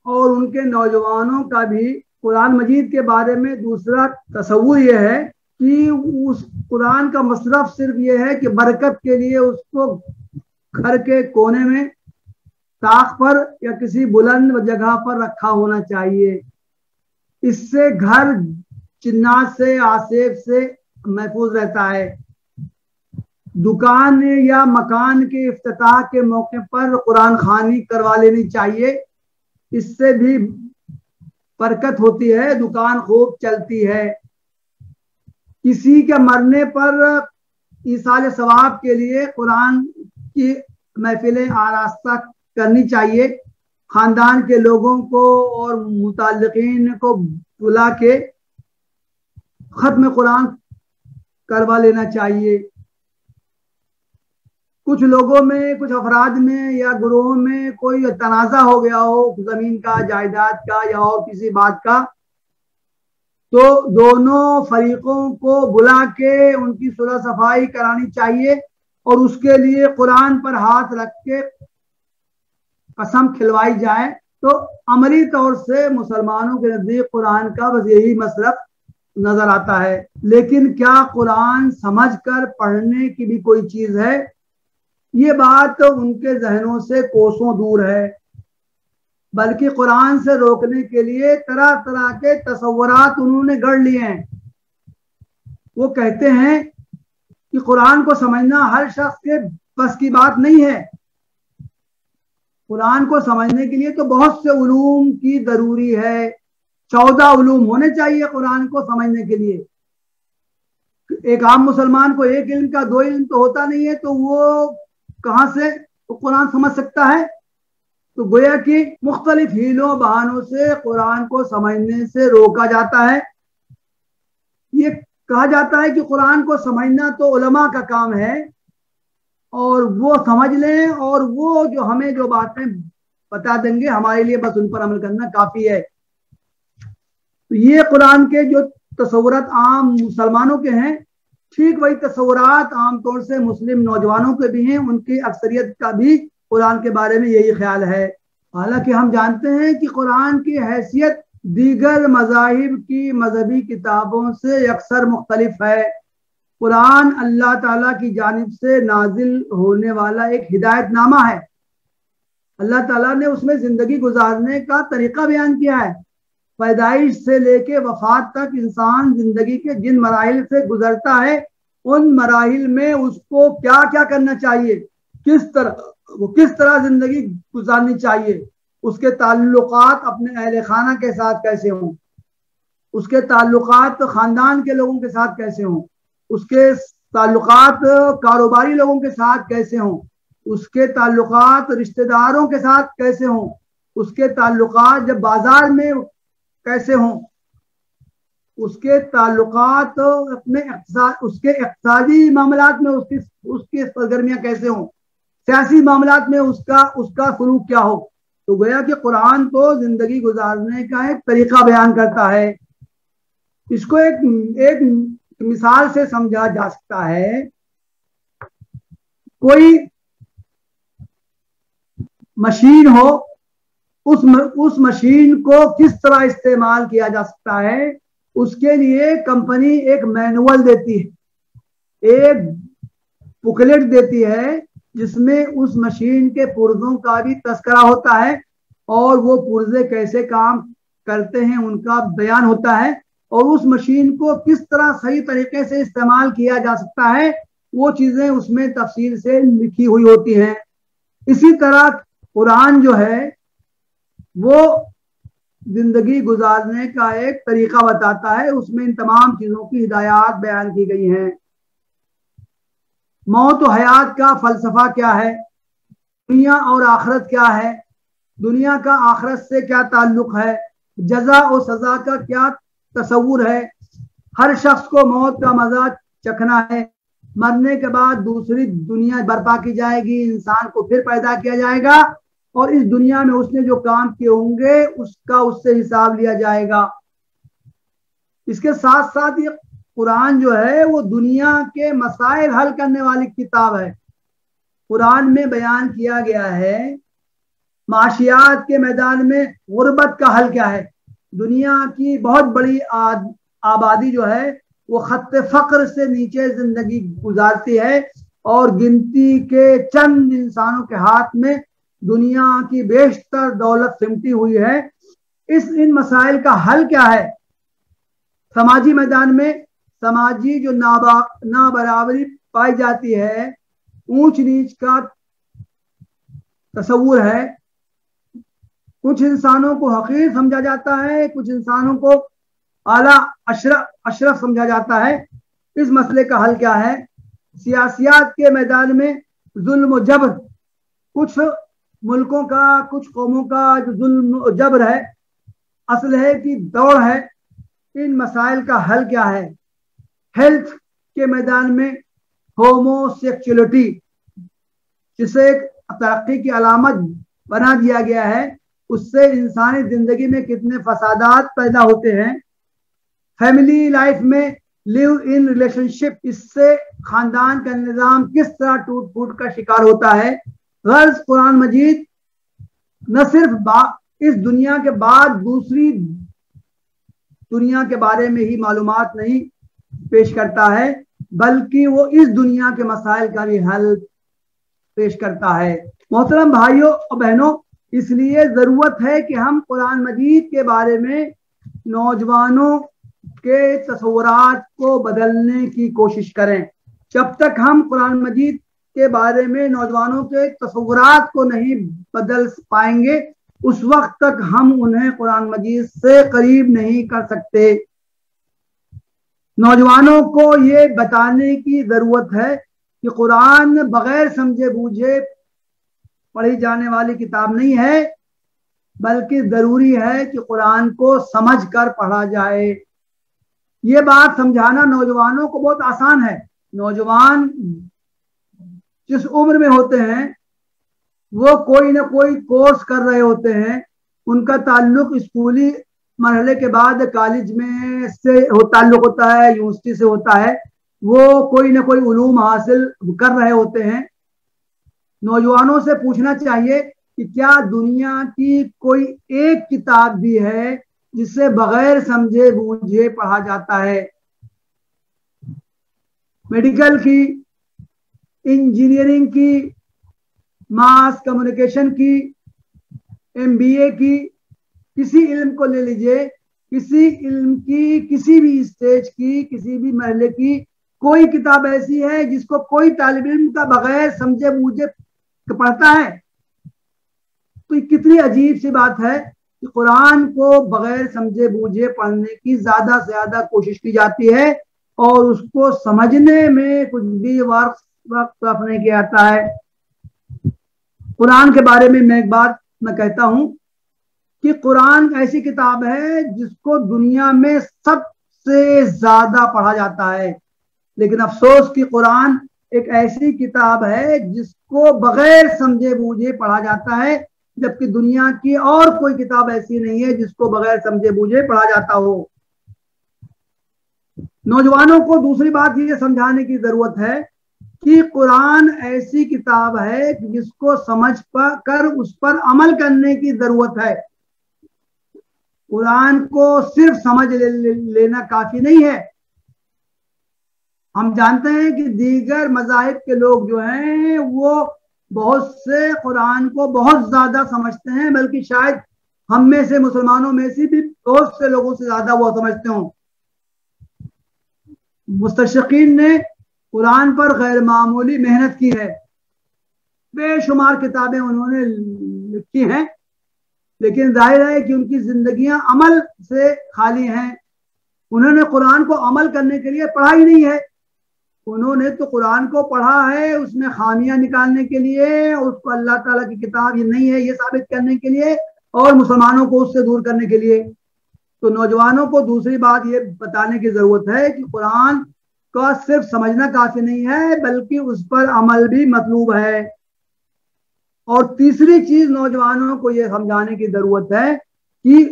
اور ان کے نوجوانوں کا بھی قرآن مجید کے بارے میں دوسرا تصور یہ ہے کہ اس قرآن کا مصرف صرف یہ ہے کہ برکت کے لیے اس کو گھر کے کونے میں طاق پر یا کسی بلند جگہ پر رکھا ہونا چاہیے. اس سے گھر جنات سے، آصف سے محفوظ رہتا ہے. دکان یا مکان کے افتتاح کے موقع پر قرآن خوانی کروا لینی چاہیے، اس سے بھی برکت ہوتی ہے، دکان خوب چلتی ہے. کسی کے مرنے پر ایصال ثواب کے لیے قرآن کی محفلیں آراستہ کرنی چاہیے. خاندان کے لوگوں کو اور متعلقین کو بلا کے ختم قرآن کروا لینا چاہیے. کچھ لوگوں میں، کچھ افراد میں یا گروہوں میں کوئی تنازع ہو گیا ہو زمین کا، جائیداد کا یا اور کسی بات کا، تو دونوں فریقوں کو بلا کے ان کی صلح صفائی کرانی چاہیے اور اس کے لیے قرآن پر ہاتھ رکھ کے قسم کھلوائی جائے. تو عملی طور سے مسلمانوں کے نزدیک قرآن کا بس یہی مصرف نظر آتا ہے. لیکن کیا قرآن سمجھ کر پڑھنے کی بھی کوئی چیز ہے؟ یہ بات ان کے ذہنوں سے کوسوں دور ہے. بلکہ قرآن سے روکنے کے لیے طرح طرح کے تصورات انہوں نے گڑھ لیے ہیں. وہ کہتے ہیں کہ قرآن کو سمجھنا ہر شخص کے بس کی بات نہیں ہے. قرآن کو سمجھنے کے لیے تو بہت سے علوم کی ضروری ہے. 14 علوم ہونے چاہیے قرآن کو سمجھنے کے لیے. ایک عام مسلمان کو ایک علم کا 2 علم تو ہوتا نہیں ہے، تو وہ کہاں سے قرآن سمجھ سکتا ہے؟ تو گویا کہ مختلف ہیلوں بہانوں سے قرآن کو سمجھنے سے روکا جاتا ہے۔ یہ کہا جاتا ہے کہ قرآن کو سمجھنا تو علماء کا کام ہے، اور وہ سمجھ لیں، اور وہ جو ہمیں جو باتیں بتا دیں گے ہمارے لیے بس ان پر عمل کرنا کافی ہے۔ تو یہ قرآن کے جو تصورات عام مسلمانوں کے ہیں، ٹھیک وہی تصورات عام طور سے مسلم نوجوانوں کے بھی ہیں، ان کی اکثریت کا بھی قرآن کے بارے میں یہی خیال ہے۔ حالانکہ ہم جانتے ہیں کہ قرآن کی حیثیت دیگر مذاہب کی مذہبی کتابوں سے اکثر مختلف ہے۔ قرآن اللہ تعالیٰ کی جانب سے نازل ہونے والا ایک ہدایت نامہ ہے۔ اللہ تعالیٰ نے اس میں زندگی گزارنے کا طریقہ بیان کیا ہے۔ پیدائش سے لے کے وفات تک انسان زندگی کے جن مراحل سے گزرتا ہے، ان مراحل میں اس کو کیا کیا کرنا چاہیے، کس طرح زندگی گزارنی چاہیے، اس کے تعلقات اپنے اہل خانہ کے ساتھ کیسے ہوں، اس کے تعلقات خاندان کے لوگوں کے ساتھ کیسے ہوں، اس کے تعلقات کاروباری لوگوں کے ساتھ کیسے ہوں، اس کے تعلقات رشتہ داروں کے ساتھ کیسے ہوں، اس کے تعلقات جب بازار میں کیسے ہوں، اس کے تعلقات اپنے اس کے اقتصادی معاملات میں اس کی سرگرمیاں کیسے ہوں، سیاسی معاملات میں اس کا سلوک کیا ہو۔ تو گویا کہ قرآن تو زندگی گزارنے کا ایک طریقہ بیان کرتا ہے۔ اس کو ایک مثال سے سمجھا جا سکتا ہے۔ کوئی مشین ہو، اس مشین کو کس طرح استعمال کیا جا سکتا ہے، اس کے لیے کمپنی ایک مینول دیتی ہے، ایک بکلیٹ دیتی ہے، جس میں اس مشین کے پرزوں کا بھی تذکرہ ہوتا ہے، اور وہ پرزے کیسے کام کرتے ہیں ان کا بیان ہوتا ہے، اور اس مشین کو کس طرح صحیح طریقے سے استعمال کیا جا سکتا ہے وہ چیزیں اس میں تفصیل سے لکھی ہوئی ہوتی ہیں۔ اسی طرح قرآن جو ہے وہ زندگی گزارنے کا ایک طریقہ بتاتا ہے، اس میں ان تمام چیزوں کی ہدایات بیان کی گئی ہیں۔ موت و حیات کا فلسفہ کیا ہے، دنیا اور آخرت کیا ہے، دنیا کا آخرت سے کیا تعلق ہے، جزا و سزا کا کیا تصور ہے، ہر شخص کو موت کا مزہ چکھنا ہے، مرنے کے بعد دوسری دنیا برپا کی جائے گی، انسان کو پھر پیدا کیا جائے گا، اور اس دنیا میں اس نے جو کام کیے ہوں گے اس سے حساب لیا جائے گا۔ اس کے ساتھ ساتھ یہ قرآن جو ہے وہ دنیا کے مسائل حل کرنے والی کتاب ہے۔ قرآن میں بیان کیا گیا ہے معاشیات کے میدان میں غربت کا حل کیا ہے۔ دنیا کی بہت بڑی آبادی جو ہے وہ خط فقر سے نیچے زندگی گزارتی ہے، اور گنتی کے چند انسانوں کے ہاتھ میں دنیا کی بیشتر دولت سمٹی ہوئی ہے۔ ان مسائل کا حل کیا ہے؟ سماجی میدان میں سماجی جو نابرابری پائی جاتی ہے، اونچ نیچ کا تصور ہے، کچھ انسانوں کو حقیر سمجھا جاتا ہے، کچھ انسانوں کو اعلیٰ اشرف سمجھا جاتا ہے۔ اس مسئلے کا حل کیا ہے؟ سیاسیات کے میدان میں ظلم و جبر، کچھ ملکوں کا کچھ قوموں کا جو ظلم و جبر ہے، اسلحے کی دوڑ ہے، ان مسائل کا حل کیا ہے؟ ہیلتھ کے میدان میں ہومو سیکچولیٹی، جسے ایک ترقی کی علامت بنا دیا گیا ہے، اس سے انسانی زندگی میں کتنے فسادات پیدا ہوتے ہیں۔ فیملی لائف میں لیو ان ریلیشن شپ، اس سے خاندان کا نظام کس طرح ٹوٹ پھوٹ کا شکار ہوتا ہے۔ غرض قرآن مجید نہ صرف اس دنیا کے بعد دوسری دنیا کے بارے میں ہی معلومات نہیں پیش کرتا ہے، بلکہ وہ اس دنیا کے مسائل کا بھی حل پیش کرتا ہے۔ محترم بھائیوں اور بہنوں، اس لیے ضرورت ہے کہ ہم قرآن مجید کے بارے میں نوجوانوں کے تصورات کو بدلنے کی کوشش کریں۔ جب تک ہم قرآن مجید کے بارے میں نوجوانوں کے تصورات کو نہیں بدل پائیں گے، اس وقت تک ہم انہیں قرآن مجید سے قریب نہیں کر سکتے۔ नौजवानों को ये बताने की जरूरत है कि कुरान बगैर समझे बूझे पढ़ी जाने वाली किताब नहीं है, बल्कि जरूरी है कि कुरान को समझ कर पढ़ा जाए। ये बात समझाना नौजवानों को बहुत आसान है। नौजवान जिस उम्र में होते हैं वो कोई ना कोई कोर्स कर रहे होते हैं, उनका ताल्लुक स्कूली मरहले के बाद कॉलेज में से ताल्लुक होता है, यूनिवर्सिटी से होता है, वो कोई ना कोई उलूम हासिल कर रहे होते हैं। नौजवानों से पूछना चाहिए कि क्या दुनिया की कोई एक किताब भी है जिसे बगैर समझे बूझे पढ़ा जाता है? मेडिकल की, इंजीनियरिंग की, मास कम्युनिकेशन की, MBA की, किसी इल्म को ले लीजिए, किसी इल्म की किसी भी स्टेज की, किसी भी मरहले की कोई किताब ऐसी है जिसको कोई तालिब इल्म का बगैर समझे बूझे पढ़ता है? तो कितनी अजीब सी बात है कि कुरान को बगैर समझे बूझे पढ़ने की ज्यादा से ज्यादा कोशिश की जाती है और उसको समझने में कुछ भी वक्त अपने के आता है। कुरान के बारे में मैं एक बात मैं कहता हूं कि कुरान ऐसी किताब है जिसको दुनिया में सबसे ज्यादा पढ़ा जाता है, लेकिन अफसोस कि कुरान एक ऐसी किताब है जिसको बगैर समझे बूझे पढ़ा जाता है, जबकि दुनिया की और कोई किताब ऐसी नहीं है जिसको बगैर समझे बूझे पढ़ा जाता हो। नौजवानों को दूसरी बात ये समझाने की जरूरत है कि कुरान ऐसी किताब है जिसको समझ कर उस पर अमल करने की जरूरत है। कुरान को सिर्फ समझ लेना काफी नहीं है। हम जानते हैं कि दीगर मज़ाहिब के लोग जो हैं वो बहुत से कुरान को बहुत ज्यादा समझते हैं, बल्कि शायद हम में से मुसलमानों में से भी बहुत से लोगों से ज्यादा वो समझते हों। मुस्तशरीकीन ने कुरान पर गैर मामूली मेहनत की है, बेशुमार किताबें उन्होंने लिखी हैं, लेकिन जाहिर है कि उनकी जिंदगियां अमल से खाली हैं। उन्होंने कुरान को अमल करने के लिए पढ़ा ही नहीं है। उन्होंने तो कुरान को पढ़ा है उसमें खामियां निकालने के लिए, उसको अल्लाह ताला की किताब ये नहीं है ये साबित करने के लिए और मुसलमानों को उससे दूर करने के लिए। तो नौजवानों को दूसरी बात ये बताने की जरूरत है कि कुरान का सिर्फ समझना काफी नहीं है, बल्कि उस पर अमल भी मतलूब है। और तीसरी चीज नौजवानों को यह समझाने की जरूरत है कि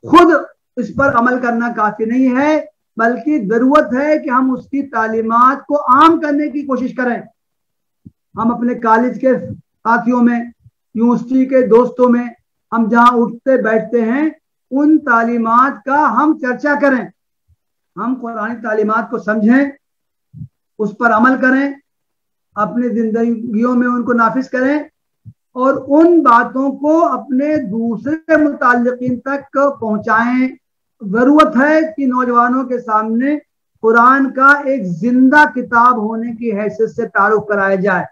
खुद इस पर अमल करना काफी नहीं है, बल्कि जरूरत है कि हम उसकी तालीमात को आम करने की कोशिश करें। हम अपने कॉलेज के साथियों में, यूनिवर्सिटी के दोस्तों में, हम जहां उठते बैठते हैं उन तालीमात का हम चर्चा करें। हम कुरानी तालीमात को समझें, उस पर अमल करें, अपनी जिंदगियों में उनको नाफिज करें और उन बातों को अपने दूसरे मुताल्लिकीन तक पहुंचाएं। जरूरत है कि नौजवानों के सामने कुरान का एक जिंदा किताब होने की हैसियत से तारुफ कराया जाए।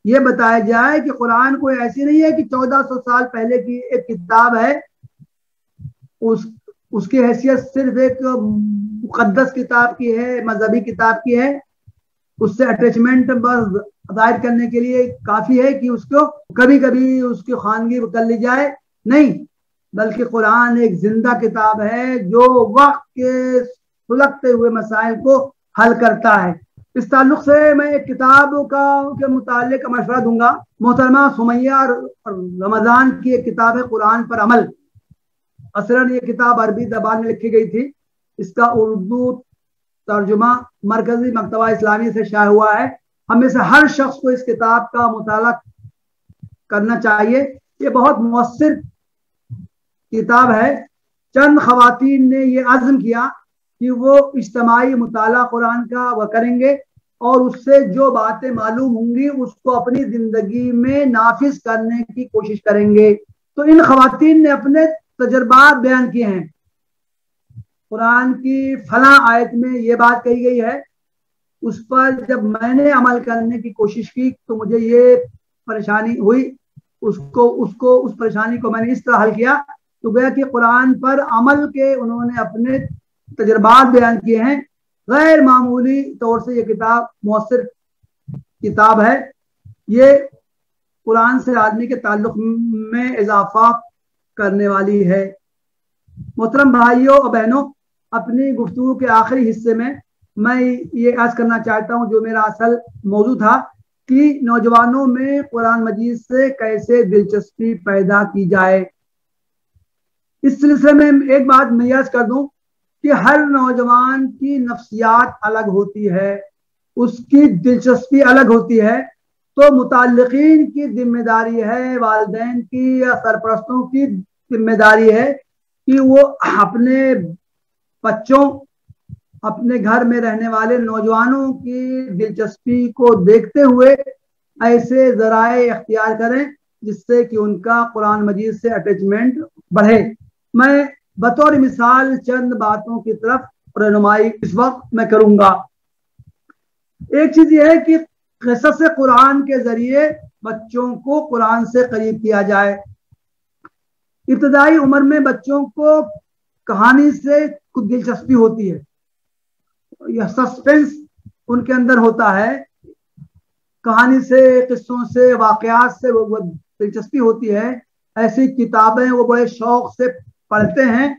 ये बताया जाए कि कुरान कोई ऐसी नहीं है कि 1400 साल पहले की एक किताब है, उसकी हैसियत सिर्फ एक मुकद्दस किताब की है, मजहबी किताब की है, उससे अटैचमेंट बस जाहिर करने के लिए काफी है कि उसको कभी कभी उसकी खानगी कर ली जाए। नहीं, बल्कि कुरान एक जिंदा किताब है जो वक्त के सुलगते हुए मसाइल को हल करता है। इस ताल्लुक से मैं एक किताब के मुतालिक मशवरा दूंगा। मोहतरमा सुमैया रमजान की एक किताब है कुरान पर अमल। असलन ये किताब अरबी ज़बान में लिखी गई थी, इसका उर्दू तर्जुमा मरकजी मकतबा इस्लामी से शाया हुआ है। हमें से हर शख्स को इस किताब का मुताला करना चाहिए। ये बहुत मुअस्सिर किताब है। चंद खवातीन ने ये अज़्म किया कि वो इज्तिमाई मुताला कुरान का वह करेंगे और उससे जो बातें मालूम होंगी उसको अपनी जिंदगी में नाफिज करने की कोशिश करेंगे। तो इन खवातीन ने अपने तजर्बात बयान किए हैं। कुरान की फला आयत में ये बात कही गई है, उस पर जब मैंने अमल करने की कोशिश की तो मुझे ये परेशानी हुई, उस परेशानी को मैंने इस तरह हल किया। तो गया कि कुरान पर अमल के उन्होंने अपने तजर्बात बयान किए हैं। गैर मामूली तौर से ये किताब मौसर किताब है। ये कुरान से आदमी के ताल्लुक में इजाफा करने वाली है। मोहतरम भाइयों और बहनों, अपनी गुफ्तगू के आखिरी हिस्से में मैं ये अर्ज करना चाहता हूँ, जो मेरा असल मौजू था, कि नौजवानों में कुरान मजीद से कैसे दिलचस्पी पैदा की जाए। इस सिलसिले में एक बात मैं अर्ज कर दूं कि हर नौजवान की नफ्सियात अलग होती है, उसकी दिलचस्पी अलग होती है। तो मुताल्लिकीन की जिम्मेदारी है, वालिदैन की या सरपरस्तों की जिम्मेदारी है कि वो अपने बच्चों, अपने घर में रहने वाले नौजवानों की दिलचस्पी को देखते हुए ऐसे ज़राए इख्तियार करें जिससे कि उनका कुरान मजीद से अटैचमेंट बढ़े। मैं बतौर मिसाल चंद बातों की तरफ रहनुमाई इस वक्त मैं करूंगा। एक चीज यह है कि क़िसस कुरान के जरिए बच्चों को कुरान से करीब किया जाए। इब्तदाई उम्र में बच्चों को कहानी से कुछ दिलचस्पी होती है, यह सस्पेंस उनके अंदर होता है, कहानी से, किस्सों से, वाकयात से वो दिलचस्पी होती है। ऐसी किताबें वो बड़े शौक से पढ़ते हैं।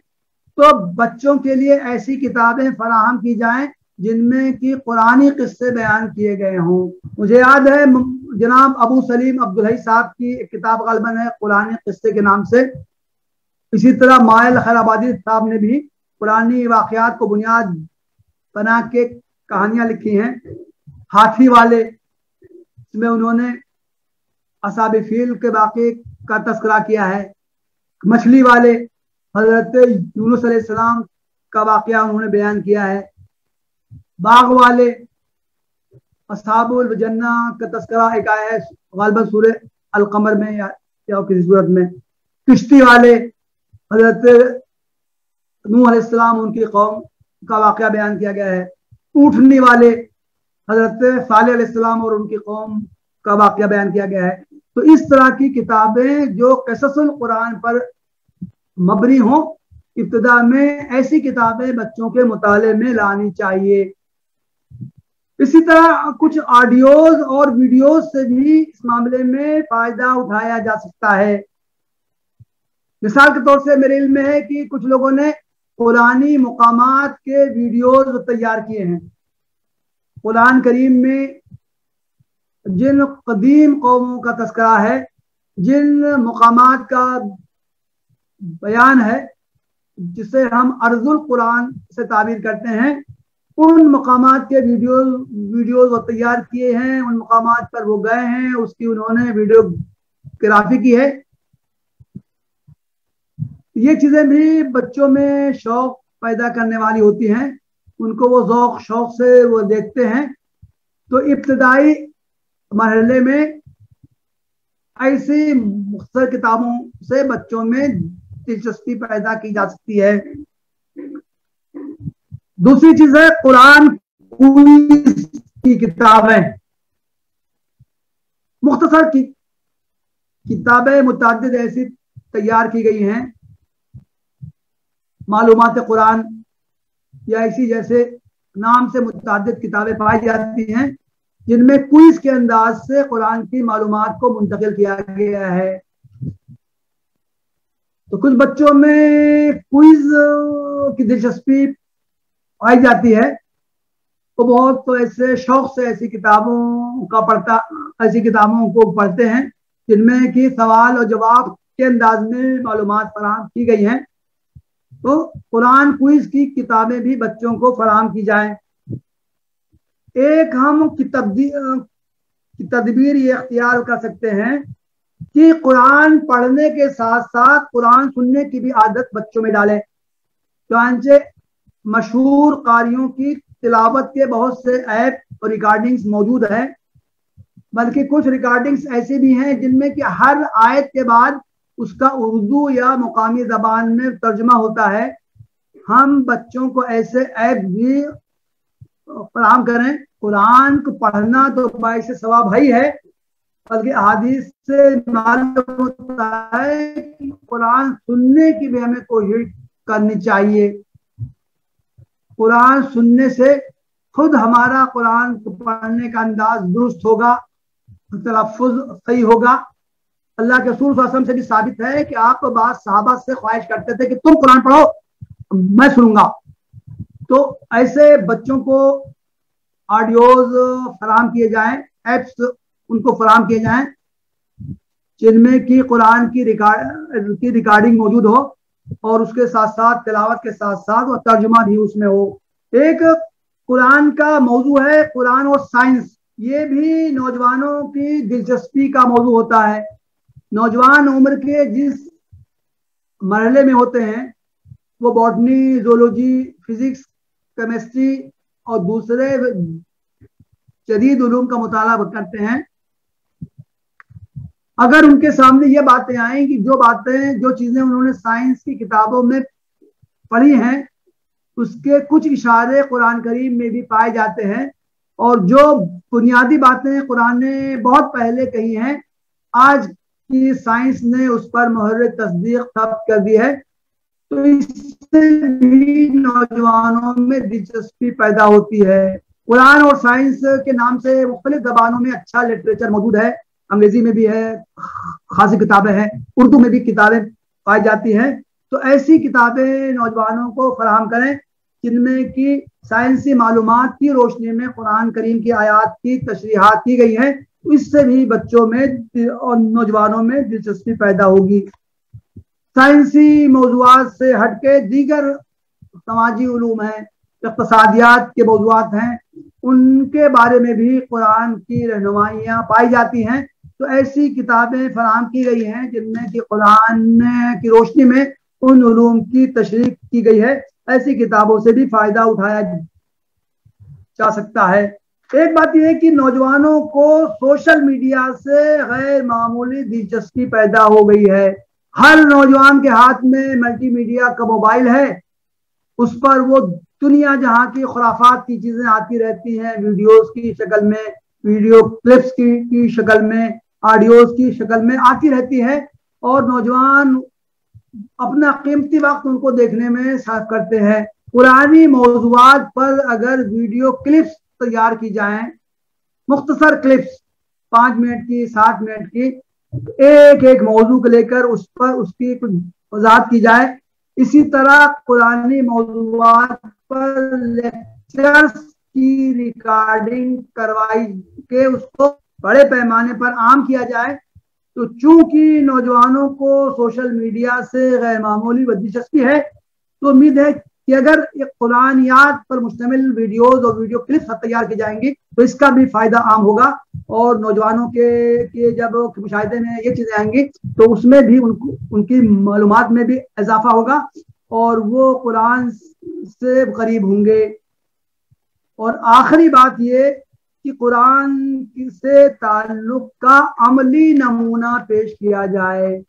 तो बच्चों के लिए ऐसी किताबें फराहम की जाएं जिनमें कि कुरानी किस्से बयान किए गए हों। मुझे याद है जनाब अबू सलीम अब्दुल हई साहब की एक किताब ग़ालिबन है कुरानी किस्से के नाम से। इसी तरह मायल खैराबादी साहब ने भी पुरानी वाकयात को बुनियाद बना के कहानियां लिखी हैं। हाथी वाले, इसमें उन्होंने असहाब फील के वाक़े का तस्करा किया है। मछली वाले, हजरत यूनुस अलैहिस्सलाम का वाक़या उन्होंने बयान किया है। बाग वाले, अस्हाबुल जन्ना का तस्करा एक आया है ग़ालिबन सूरह अल क़मर में या किसी सूरत में। किश्ती वाले, हजरत नूह अलैहिस्सलाम उनकी कौम का वाक़या बयान किया गया है। ऊँटनी वाले, हजरत सालेह अलैहिस्सलाम और उनकी कौम का वाक़या बयान किया गया है। तो इस तरह की किताबें जो क़िससुल कुरान पर मबनी हों, इब्तिदा में ऐसी किताबें बच्चों के मुताले में लानी चाहिए। इसी तरह कुछ ऑडियोज और वीडियोज से भी इस मामले में फायदा उठाया जा सकता है। मिसाल के तौर से मेरे इल्म में है कि कुछ लोगों ने कुरानी मुकामात के वीडियोज तैयार किए हैं। कुरान करीम में जिन कदीम कौमों का तस्करा है, जिन मुकामात का बयान है, जिसे हम अर्जुल कुरान से ताबीर करते हैं, उन मकामात के वीडियोज वो तैयार किए हैं। उन मकामात पर वो गए हैं, उसकी उन्होंने वीडियोग्राफी की है। ये चीजें भी बच्चों में शौक पैदा करने वाली होती हैं, उनको वो ज़ौक शौक से वो देखते हैं। तो इब्तिदाई मरहले में ऐसी मुख्तलिफ किताबों से बच्चों में दिलचस्पी पैदा की जा सकती है। दूसरी चीज है कुरान क्विज की किताबें। मुख्तसर की किताबें मुतअद्दिद ऐसी तैयार की गई हैं, मालूमात कुरान या ऐसी जैसे नाम से मुतअद्दिद किताबें पाई जाती हैं जिनमें क्विज के अंदाज से कुरान की मालूमात को मुंतकिल किया गया है। तो कुछ बच्चों में क्विज की दिलचस्पी पाई जाती है, तो बहुत तो ऐसे शौक से ऐसी किताबों को पढ़ते हैं जिनमें कि सवाल और जवाब के अंदाज में मालूमात फराहम की गई हैं। तो कुरान क्विज की किताबें भी बच्चों को फराहम की जाएं। एक हम तदबीर ये अख्तियार कर सकते हैं कि कुरान पढ़ने के साथ साथ कुरान सुनने की भी आदत बच्चों में डालें। चुनांचे मशहूर कारियों की तिलावत के बहुत से ऐप और रिकॉर्डिंग्स मौजूद हैं, बल्कि कुछ रिकॉर्डिंग्स ऐसी भी हैं जिनमें कि हर आयत के बाद उसका उर्दू या मुकामी जबान में तर्जुमा होता है। हम बच्चों को ऐसे ऐप भी फराहम करें। कुरान को पढ़ना तो बाइस सवाब ही है, बल्कि हदीस से मालूम होता है कि कुरान सुनने की भी हमें कोशिश करनी चाहिए। कुरान सुनने से खुद हमारा कुरान पढ़ने का अंदाज दुरुस्त होगा, तलफ्फुज सही होगा। अल्लाह के रसूल सल्लल्लाहु अलैहि वसल्लम से भी साबित है कि आप बात सहाबा से ख्वाहिश करते थे कि तुम कुरान पढ़ो, मैं सुनूंगा। तो ऐसे बच्चों को ऑडियोज फराहम किए जाएं, एप्स उनको फराहम किए जाएं जिनमें कि कुरान की रिकॉर्डिंग मौजूद हो और उसके साथ साथ तिलावत के साथ साथ और तर्जुमा भी उसमें हो। एक कुरान का मौजू है कुरान और साइंस, ये भी नौजवानों की दिलचस्पी का मौजू होता है। नौजवान उम्र के जिस मरहले में होते हैं वो बॉटनी, जोलॉजी, फिजिक्स, केमिस्ट्री और दूसरे जदीद उलूम का मुताला करते हैं। अगर उनके सामने ये बातें आए कि जो चीजें उन्होंने साइंस की किताबों में पढ़ी हैं उसके कुछ इशारे कुरान करीम में भी पाए जाते हैं और जो बुनियादी बातें कुरान ने बहुत पहले कही हैं आज की साइंस ने उस पर मोहर तस्दीक थप कर दी है, तो इससे भी नौजवानों में दिलचस्पी पैदा होती है। कुरान और साइंस के नाम से मुख्तलिफ ज़बानों में अच्छा लिटरेचर मौजूद है, अंग्रेजी में भी है, खासी किताबें हैं, उर्दू में भी किताबें पाई जाती हैं। तो ऐसी किताबें नौजवानों को फराहम करें जिनमें कि साइंसी मालूमात की रोशनी में कुरान करीम की आयात की तशरीहात की गई हैं, तो इससे भी बच्चों में और नौजवानों में दिलचस्पी पैदा होगी। साइंसी मौज़ूआत से हटके दीगर समाजी उलूम हैं, इक़्तिसादियात के मौज़ूआत हैं, उनके बारे में भी कुरान की रहनुमाइयाँ पाई जाती हैं। तो ऐसी किताबें फराहम की गई हैं जिनमें कि कुरान की रोशनी में उन उलूम की तशरीह की गई है। ऐसी किताबों से भी फायदा उठाया जा सकता है। एक बात यह है कि नौजवानों को सोशल मीडिया से गैर मामूली दिलचस्पी पैदा हो गई है। हर नौजवान के हाथ में मल्टीमीडिया का मोबाइल है, उस पर वो दुनिया जहां की खुराफात की चीजें आती रहती हैं, वीडियोस की शक्ल में, वीडियो क्लिप्स की शक्ल में, ऑडियोज की शक्ल में आती रहती है और नौजवान अपना कीमती वक्त उनको देखने में सर्फ करते हैं। पुरानी मौज़ूआत पर अगर वीडियो क्लिप्स तैयार की जाएं, मुख्तसर क्लिप्स 5 मिनट की, 7 मिनट की, एक एक मौजू को लेकर उस पर उसकी कुछ वजाहत की जाए। इसी तरह पुरानी मौज़ूआत पर लेक्चर्स की रिकॉर्डिंग करवाई के उसको बड़े पैमाने पर आम किया जाए। तो चूंकि नौजवानों को सोशल मीडिया से गैर मामूली दिलचस्पी है, तो उम्मीद है कि अगर कुरानियात पर मुश्तमिल वीडियोज और वीडियो क्लिप्स तैयार की जाएंगी तो इसका भी फायदा आम होगा और नौजवानों के जब मुशाहिदे में ये चीजें आएंगी तो उसमें भी उनकी मालूमात में भी इजाफा होगा और वो कुरान से करीब होंगे। और आखिरी बात ये कि कुरान से ताल्लुक का अमली नमूना पेश किया जाए।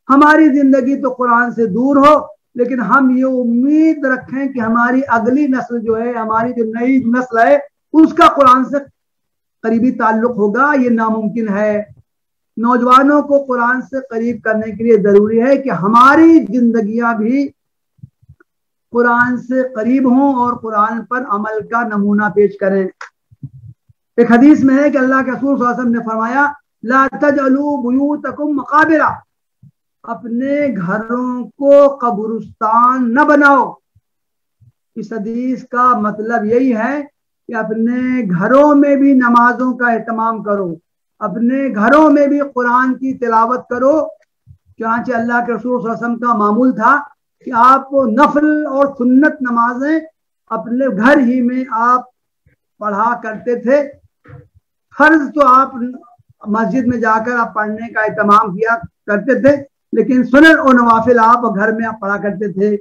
हमारी जिंदगी तो कुरान से दूर हो, लेकिन हम ये उम्मीद रखें कि हमारी अगली नस्ल जो है, हमारी जो नई नस्ल है, उसका कुरान से करीबी ताल्लुक होगा, ये नामुमकिन है। नौजवानों को कुरान से करीब करने के लिए जरूरी है कि हमारी जिंदगियां भी कुरान से करीब हों और कुरान पर अमल का नमूना पेश करें। एक हदीस में है कि अल्लाह के रसूल सल्लल्लाहु अलैहि वसल्लम ने फरमाया, ला तजअलू बुयूतकुम मकाबिरा, अपने घरों को कब्रिस्तान न बनाओ। इस हदीस का मतलब यही है कि अपने घरों में भी नमाजों का एहतमाम करो, अपने घरों में भी कुरान की तिलावत करो। चुनांचे अल्लाह के रसूल सल्लल्लाहु अलैहि वसल्लम का मामूल था कि आप नफल और सुन्नत नमाजें अपने घर ही में आप पढ़ा करते थे। फर्ज तो आप मस्जिद में जाकर आप पढ़ने का एहतमाम किया करते थे, लेकिन सुनन और नवाफिल आप घर में आप पढ़ा करते थे।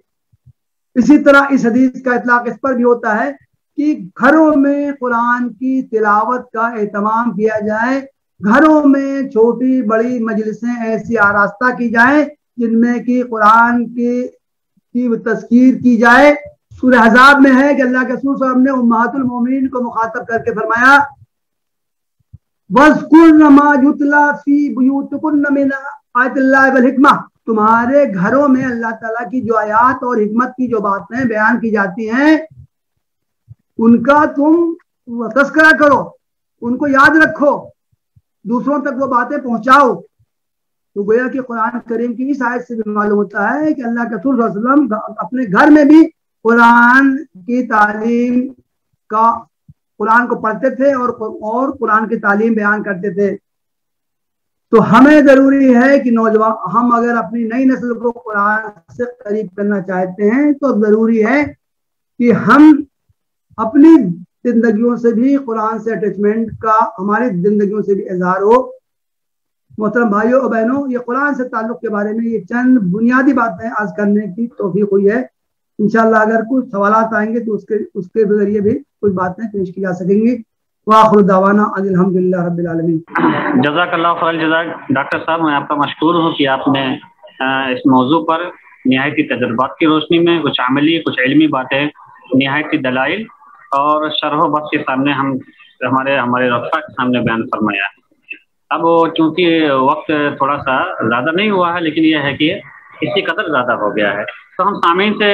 इसी तरह इस हदीस का इतलाक इस पर भी होता है कि घरों में कुरान की तिलावत का एहतमाम किया जाए, घरों में छोटी बड़ी मजलिसें ऐसी आरास्ता की जाए जिनमें कि कुरान की तज़कीर की जाए। सूरह अहज़ाब में है कि अल्लाह के रसूल सल्लल्लाहु अलैहि वसल्लम ने उम्महातुल मोमिनीन को मुखातब करके फरमाया, वज़कुरन मा युतला फी बुयूतिकुन्न मिन आयतिल्लाहि वल हिकमा, तुम्हारे घरों में अल्लाह ताला की जो आयात और हिकमत की जो बातें बयान की जाती हैं उनका तुम तस्करा करो, उनको याद रखो, दूसरों तक वो बातें पहुंचाओ। तो गोया कि कुरान करीम की इस आयत से भी मालूम होता है कि अल्लाह के रसूल सल्लल्लाहु अलैहि वसल्लम अपने घर में भी कुरान की तालीम का, कुरान को पढ़ते थे और कुरान की तालीम बयान करते थे। तो हमें जरूरी है कि नौजवान, हम अगर अपनी नई नस्ल को कुरान से करीब करना चाहते हैं तो जरूरी है कि हम अपनी जिंदगियों से भी कुरान से अटैचमेंट का हमारी जिंदगियों से भी इजहार हो। मोहतरम भाइयों और बहनों, ये कुरान से ताल्लुक के बारे में ये चंद बुनियादी बातें आज करने की तौफीक हुई है। इंशाअल्लाह अगर कुछ सवालात आएंगे तो उसके जरिए भी कुछ बातें पेश की जा सकेंगी। वाखिर दावाना अल्हम्दुलिल्लाह रब्बिल आलमीन। जज़ाकल्लाह खैर जज़ाक। डॉक्टर साहब, मैं आपका मशकूर हूँ कि आपने इस मौजू पर निहायती तजुर्बात की रोशनी में कुछ अमली, कुछ इल्मी बातें, निहायती दलाइल और शरह बस के सामने हमारे रफ़ा के सामने बयान फरमाया। अब चूंकि वक्त थोड़ा सा ज़्यादा नहीं हुआ है, लेकिन यह है कि इसी कदर ज़्यादा हो गया है, तो हम सामीन से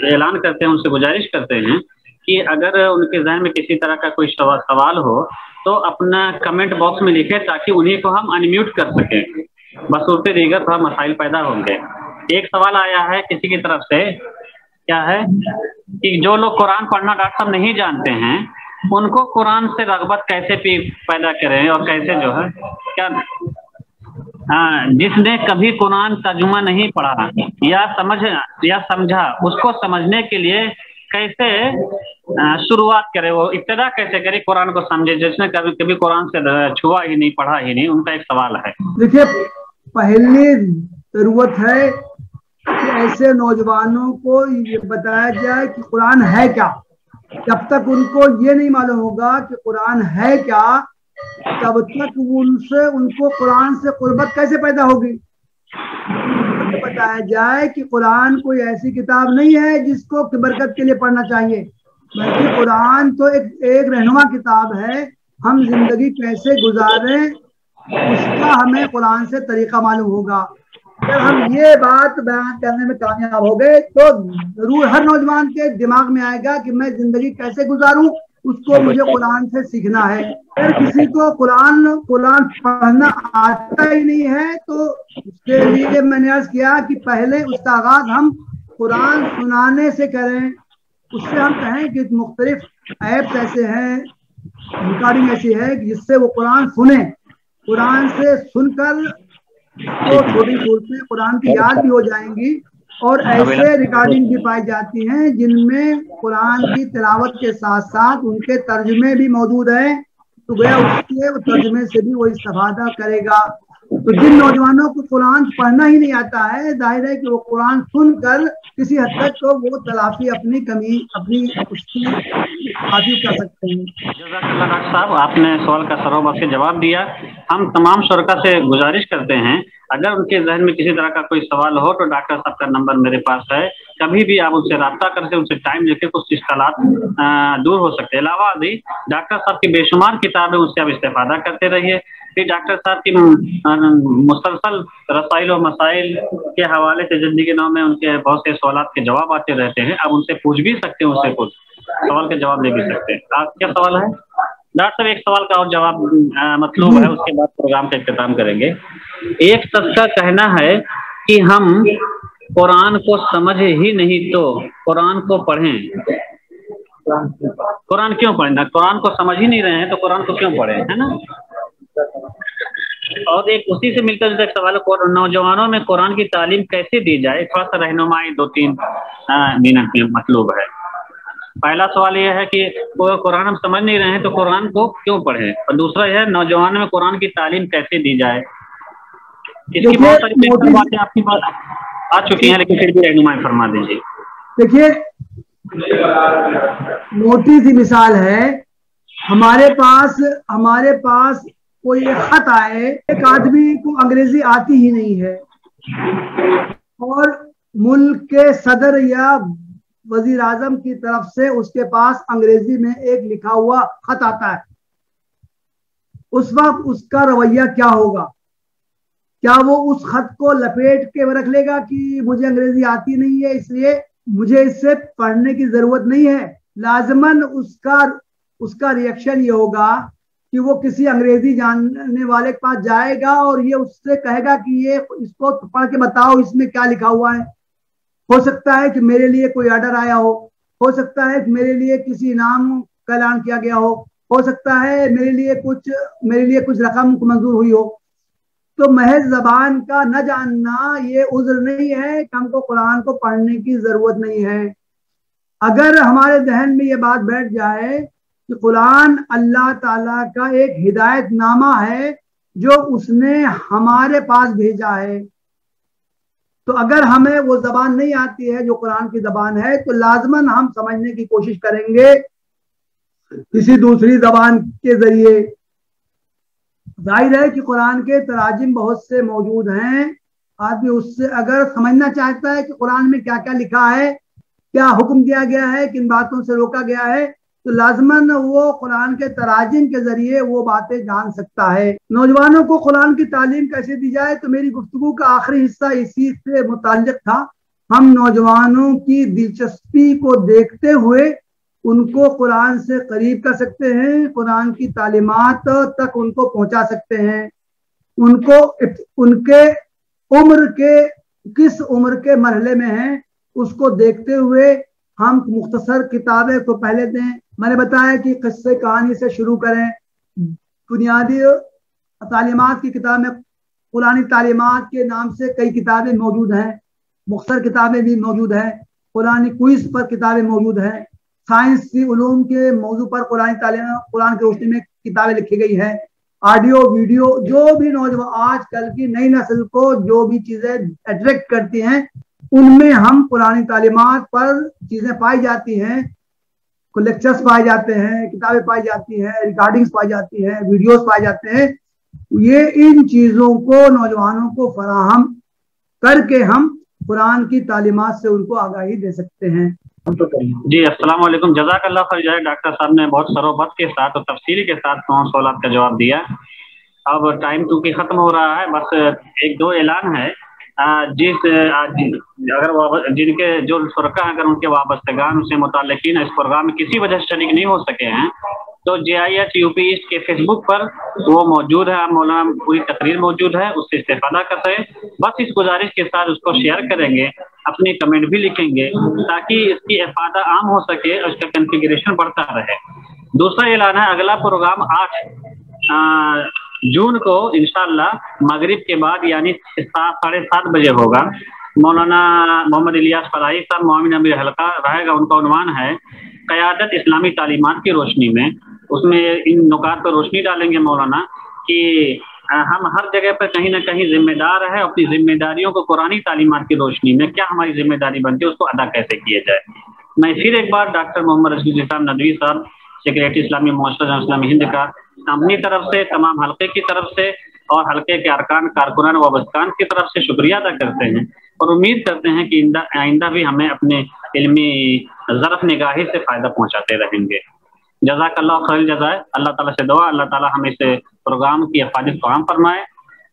ऐलान करते हैं, उनसे गुजारिश करते हैं कि अगर उनके जहन में किसी तरह का कोई सवाल हो तो अपना कमेंट बॉक्स में लिखें, ताकि उन्हीं को हम अनम्यूट कर सकें। बसूरत दीगर थोड़ा मसाइल पैदा होंगे। एक सवाल आया है किसी की तरफ से, क्या है कि जो लोग कुरान पढ़ना डॉक्टर साहब नहीं जानते हैं, उनको कुरान से रगबत कैसे पैदा करें और कैसे जो है क्या, जिसने कभी कुरान तर्जुमा नहीं पढ़ा या समझा, उसको समझने के लिए कैसे शुरुआत करे, वो इब्तिदा कैसे करे कुरान को समझे, जिसने कभी कुरान से छुआ ही नहीं, पढ़ा ही नहीं। उनका एक सवाल है। देखिए, पहली जरूरत है कि ऐसे नौजवानों को ये बताया जाए कि कुरान है क्या। जब तक उनको ये नहीं मालूम होगा कि कुरान है क्या, तब तक उनको कुरान से कुर्बत कैसे पैदा होगी। बताया जाए कि कुरान कोई ऐसी किताब नहीं है जिसको बरकत के लिए पढ़ना चाहिए, बल्कि कुरान तो एक रहनुमा किताब है। हम जिंदगी कैसे गुजारें उसका हमें कुरान से तरीका मालूम होगा। अगर हम ये बात बयान करने में कामयाब हो गए तो जरूर हर नौजवान के दिमाग में आएगा कि मैं जिंदगी कैसे गुजारूं, उसको मुझे कुरान से सीखना है। अगर किसी को कुरान पढ़ना आता ही नहीं है तो उसके लिए मैंने अर्ज किया कि पहले उसका आगाज हम कुरान सुनाने से करें। उससे हम कहें कि मुख्तलिफ ऐप्स ऐसे हैं, रिकॉर्डिंग ऐसी है जिससे वो कुरान सुने। कुरान से सुनकर तो छोटी सूरतें कुरान की याद भी हो जाएंगी, और ऐसे रिकॉर्डिंग भी पाई जाती हैं जिनमें कुरान की तिलावत के साथ साथ उनके तर्जुमे भी मौजूद हैं। तो गया उसके तर्जुमे से भी वो इस्तेफादा करेगा। तो जिन नौजवानों को कुरान पढ़ना ही नहीं आता है, जाहिर है कि वो कुरान सुनकर किसी हद तक तो वो तलाफी अपनी उसकी हासिल कर सकते हैं। जज़ाकल्लाह डॉक्टर साहब, आपने सवाल का सरोबर से जवाब दिया। हम तमाम शुरका से गुजारिश करते हैं, अगर उनके जहन में किसी तरह का कोई सवाल हो तो डॉक्टर साहब का नंबर मेरे पास है, कभी भी आप उनसे रब्ता करके उनसे टाइम लेके कुछ इश्कालात दूर हो सकते हैं। अलावा भी डॉक्टर साहब की बेशुमार किताबें, उससे आप इस्तेफादा करते रहिए। फिर डॉक्टर साहब की मुसलसल रसाइल और मसाइल के हवाले से ज़िंदगी नौ में उनके बहुत से सवालात के जवाब आते रहते हैं। आप उनसे पूछ भी सकते हैं, उससे कुछ सवाल के जवाब दे भी सकते हैं। आप क्या सवाल है डॉक्टर साहब? एक सवाल का और जवाब मतलब है, उसके बाद प्रोग्राम का इख्तिताम करेंगे। एक शख्स का कहना है कि हम कुरान को समझे ही नहीं तो कुरान को पढ़ें। कुरान क्यों पढ़ें? कुरान को समझ ही नहीं रहे हैं तो कुरान को क्यों पढ़ें, है ना। और एक उसी से मिलकर जुलता एक सवाल है, नौजवानों में कुरान की तालीम कैसे दी जाए? थोड़ा सा रहनुमाई 2-3 मिनट में मतलब है। पहला सवाल यह है कि वो कुरान हम समझ नहीं रहे हैं तो कुरान को क्यों पढ़ें, और दूसरा है नौजवानों में कुरान की तालीम कैसे दी जाए। इसकी बहुत सारी बातें आपकी आ चुकी हैं, लेकिन फिर भी रहनुमाई फरमा दीजिए। देखिए, मोटी सी मिसाल है, हमारे पास कोई एक खत आए, एक आदमी को अंग्रेजी आती ही नहीं है और मुल्क के सदर या वजीर आजम की तरफ से उसके पास अंग्रेजी में एक लिखा हुआ खत आता है। उस वक्त उसका रवैया क्या होगा? क्या वो उस खत को लपेट के रख लेगा कि मुझे अंग्रेजी आती नहीं है इसलिए मुझे इससे पढ़ने की जरूरत नहीं है, लाजमन उसका रिएक्शन ये होगा कि वो किसी अंग्रेजी जानने वाले के पास जाएगा और ये उससे कहेगा कि ये इसको पढ़ के बताओ इसमें क्या लिखा हुआ है। हो सकता है कि मेरे लिए कोई ऑर्डर आया हो सकता है कि मेरे लिए किसी इनाम का ऐलान किया गया हो सकता है मेरे लिए कुछ रकम मंजूर हुई हो। तो महज जबान का न जानना ये उज़्र नहीं है कि हमको कुरान को पढ़ने की जरूरत नहीं है। अगर हमारे जहन में ये बात बैठ जाए कि कुरान अल्लाह ताला का एक हिदायतनामा है जो उसने हमारे पास भेजा है, तो अगर हमें वो जबान नहीं आती है जो कुरान की जबान है तो लाजमन हम समझने की कोशिश करेंगे किसी दूसरी जबान के जरिए। जाहिर है कि कुरान के तराजिम बहुत से मौजूद हैं, आदमी उससे अगर समझना चाहता है कि कुरान में क्या क्या लिखा है, क्या हुक्म दिया गया है, किन बातों से रोका गया है, तो लाजमन वो कुरान के तराजिम के जरिए वो बातें जान सकता है। नौजवानों को कुरान की तालीम कैसे दी जाए, तो मेरी गुफ्तगू का आखिरी हिस्सा इसी से मुताल्लिक था। हम नौजवानों की दिलचस्पी को देखते हुए उनको कुरान से करीब कर सकते हैं, कुरान की तालीमात तक उनको पहुंचा सकते हैं। उनको उनके किस उम्र के मरहले में हैं उसको देखते हुए हम मुख्तसर किताबें को पहले दें। मैंने बताया कि किस्से कहानी से शुरू करें। बुनियादी तालीमात की किताब में कुरानी तालीमात के नाम से कई किताबें मौजूद हैं, मुख्तसर किताबें भी मौजूद हैं, कुरानी क्विज पर किताबें मौजूद हैं, साइंसी उलूम के मौजू पर कुरान की रोशनी में किताबें लिखी गई है, ऑडियो वीडियो, जो भी नौजवान आजकल की नई नस्ल को जो भी चीजें अट्रैक्ट करती हैं उनमें हम पुरानी तालीमात पर चीजें पाई जाती हैं, लेक्चर्स पाए जाते हैं, किताबें पाई जाती हैं, रिकॉर्डिंग्स पाई जाती हैं, वीडियोस पाए जाते हैं। ये इन चीजों को नौजवानों को फराहम करके हम कुरान की तालीमात से उनको आगाही दे सकते हैं। जी अस्सलाम वालेकुम, जज़ाकल्लाह खैर। डॉक्टर साहब ने बहुत सरोबत के साथ और तफसीली के साथ तमाम सवालात का जवाब दिया। अब टाइम चूंकि खत्म हो रहा है, बस एक दो ऐलान है। जिनके जो शुरका अगर उनके वाबस्तगान से मुताल्लिकीन इस प्रोग्राम में किसी वजह से शरीक नहीं हो सके हैं तो JIH UP ईस्ट के फेसबुक पर वो मौजूद है, मौलाना पूरी तकरीर मौजूद है, उससे इस्तेफादा करते हैं। बस इस गुजारिश के साथ उसको शेयर करेंगे, अपने कमेंट भी लिखेंगे ताकि इसकी इफादा आम हो सके और इसका कन्फिगरेशन बढ़ता रहे। दूसरा ऐलान है, अगला प्रोग्राम 8 जून को इंशाअल्लाह मगरिब के बाद यानी 7:30 बजे होगा। मौलाना मोहम्मद इलियास फलाही साहब मोमिन अमीर हल्का रहेगा, उनका उन्वान है क़यादत इस्लामी तालीमात की रोशनी में। उसमें इन नुकात पर रोशनी डालेंगे मौलाना कि हम हर जगह पर कहीं ना कहीं जिम्मेदार है, अपनी जिम्मेदारियों को कुरानी तालीमात की रोशनी में क्या हमारी जिम्मेदारी बनती है उसको अदा कैसे किया जाए। मैं फिर एक बार डॉक्टर मोहम्मद रशीद इस्लाम नदवी साहब, सेक्रेटरी इस्लामी मुअस्ससा इस्लामी हिंद का, अपनी तरफ से, तमाम हल्के की तरफ से और हल्के के अरकान कारकुनान वाबस्तान की तरफ से शुक्रिया अदा करते हैं और उम्मीद करते हैं कि आइंदा भी हमें अपने इल्मी ज़रफ़ निगाही से फ़ायदा पहुँचाते रहेंगे। जज़ाकल्लाह खैर जज़ाए। अल्लाह ताला से दुआ, अल्लाह ताला हमें इस प्रोग्राम की अफादियत को आम फरमाए।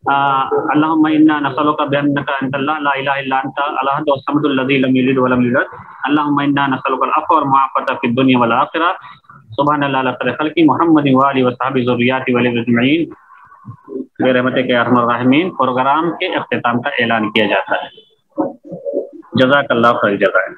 अल्लाहुम्मा इन्ना नसअलुका बिअन्नका अंतल्लाह ला इलाहा इल्ला अंता अल-अहद वस-समदुल लज़ी लम यलिद व लम यूलद। अल्लाहुम्मा इन्ना नसअलुकल अफ़्व वल मुआफ़ाता फ़िद दुनिया वल आखिरह। सुब्हानल्लाह अला खल्क़ि मुहम्मद व आलिहि व सहबिहि ज़ुर्रिय्यति व अजमईन बिरहमतिक या अरहमर राहिमीन। प्रोग्राम के इख्तिताम का ऐलान किया जाता है। जज़ाकल्लाह खैर जज़ाए।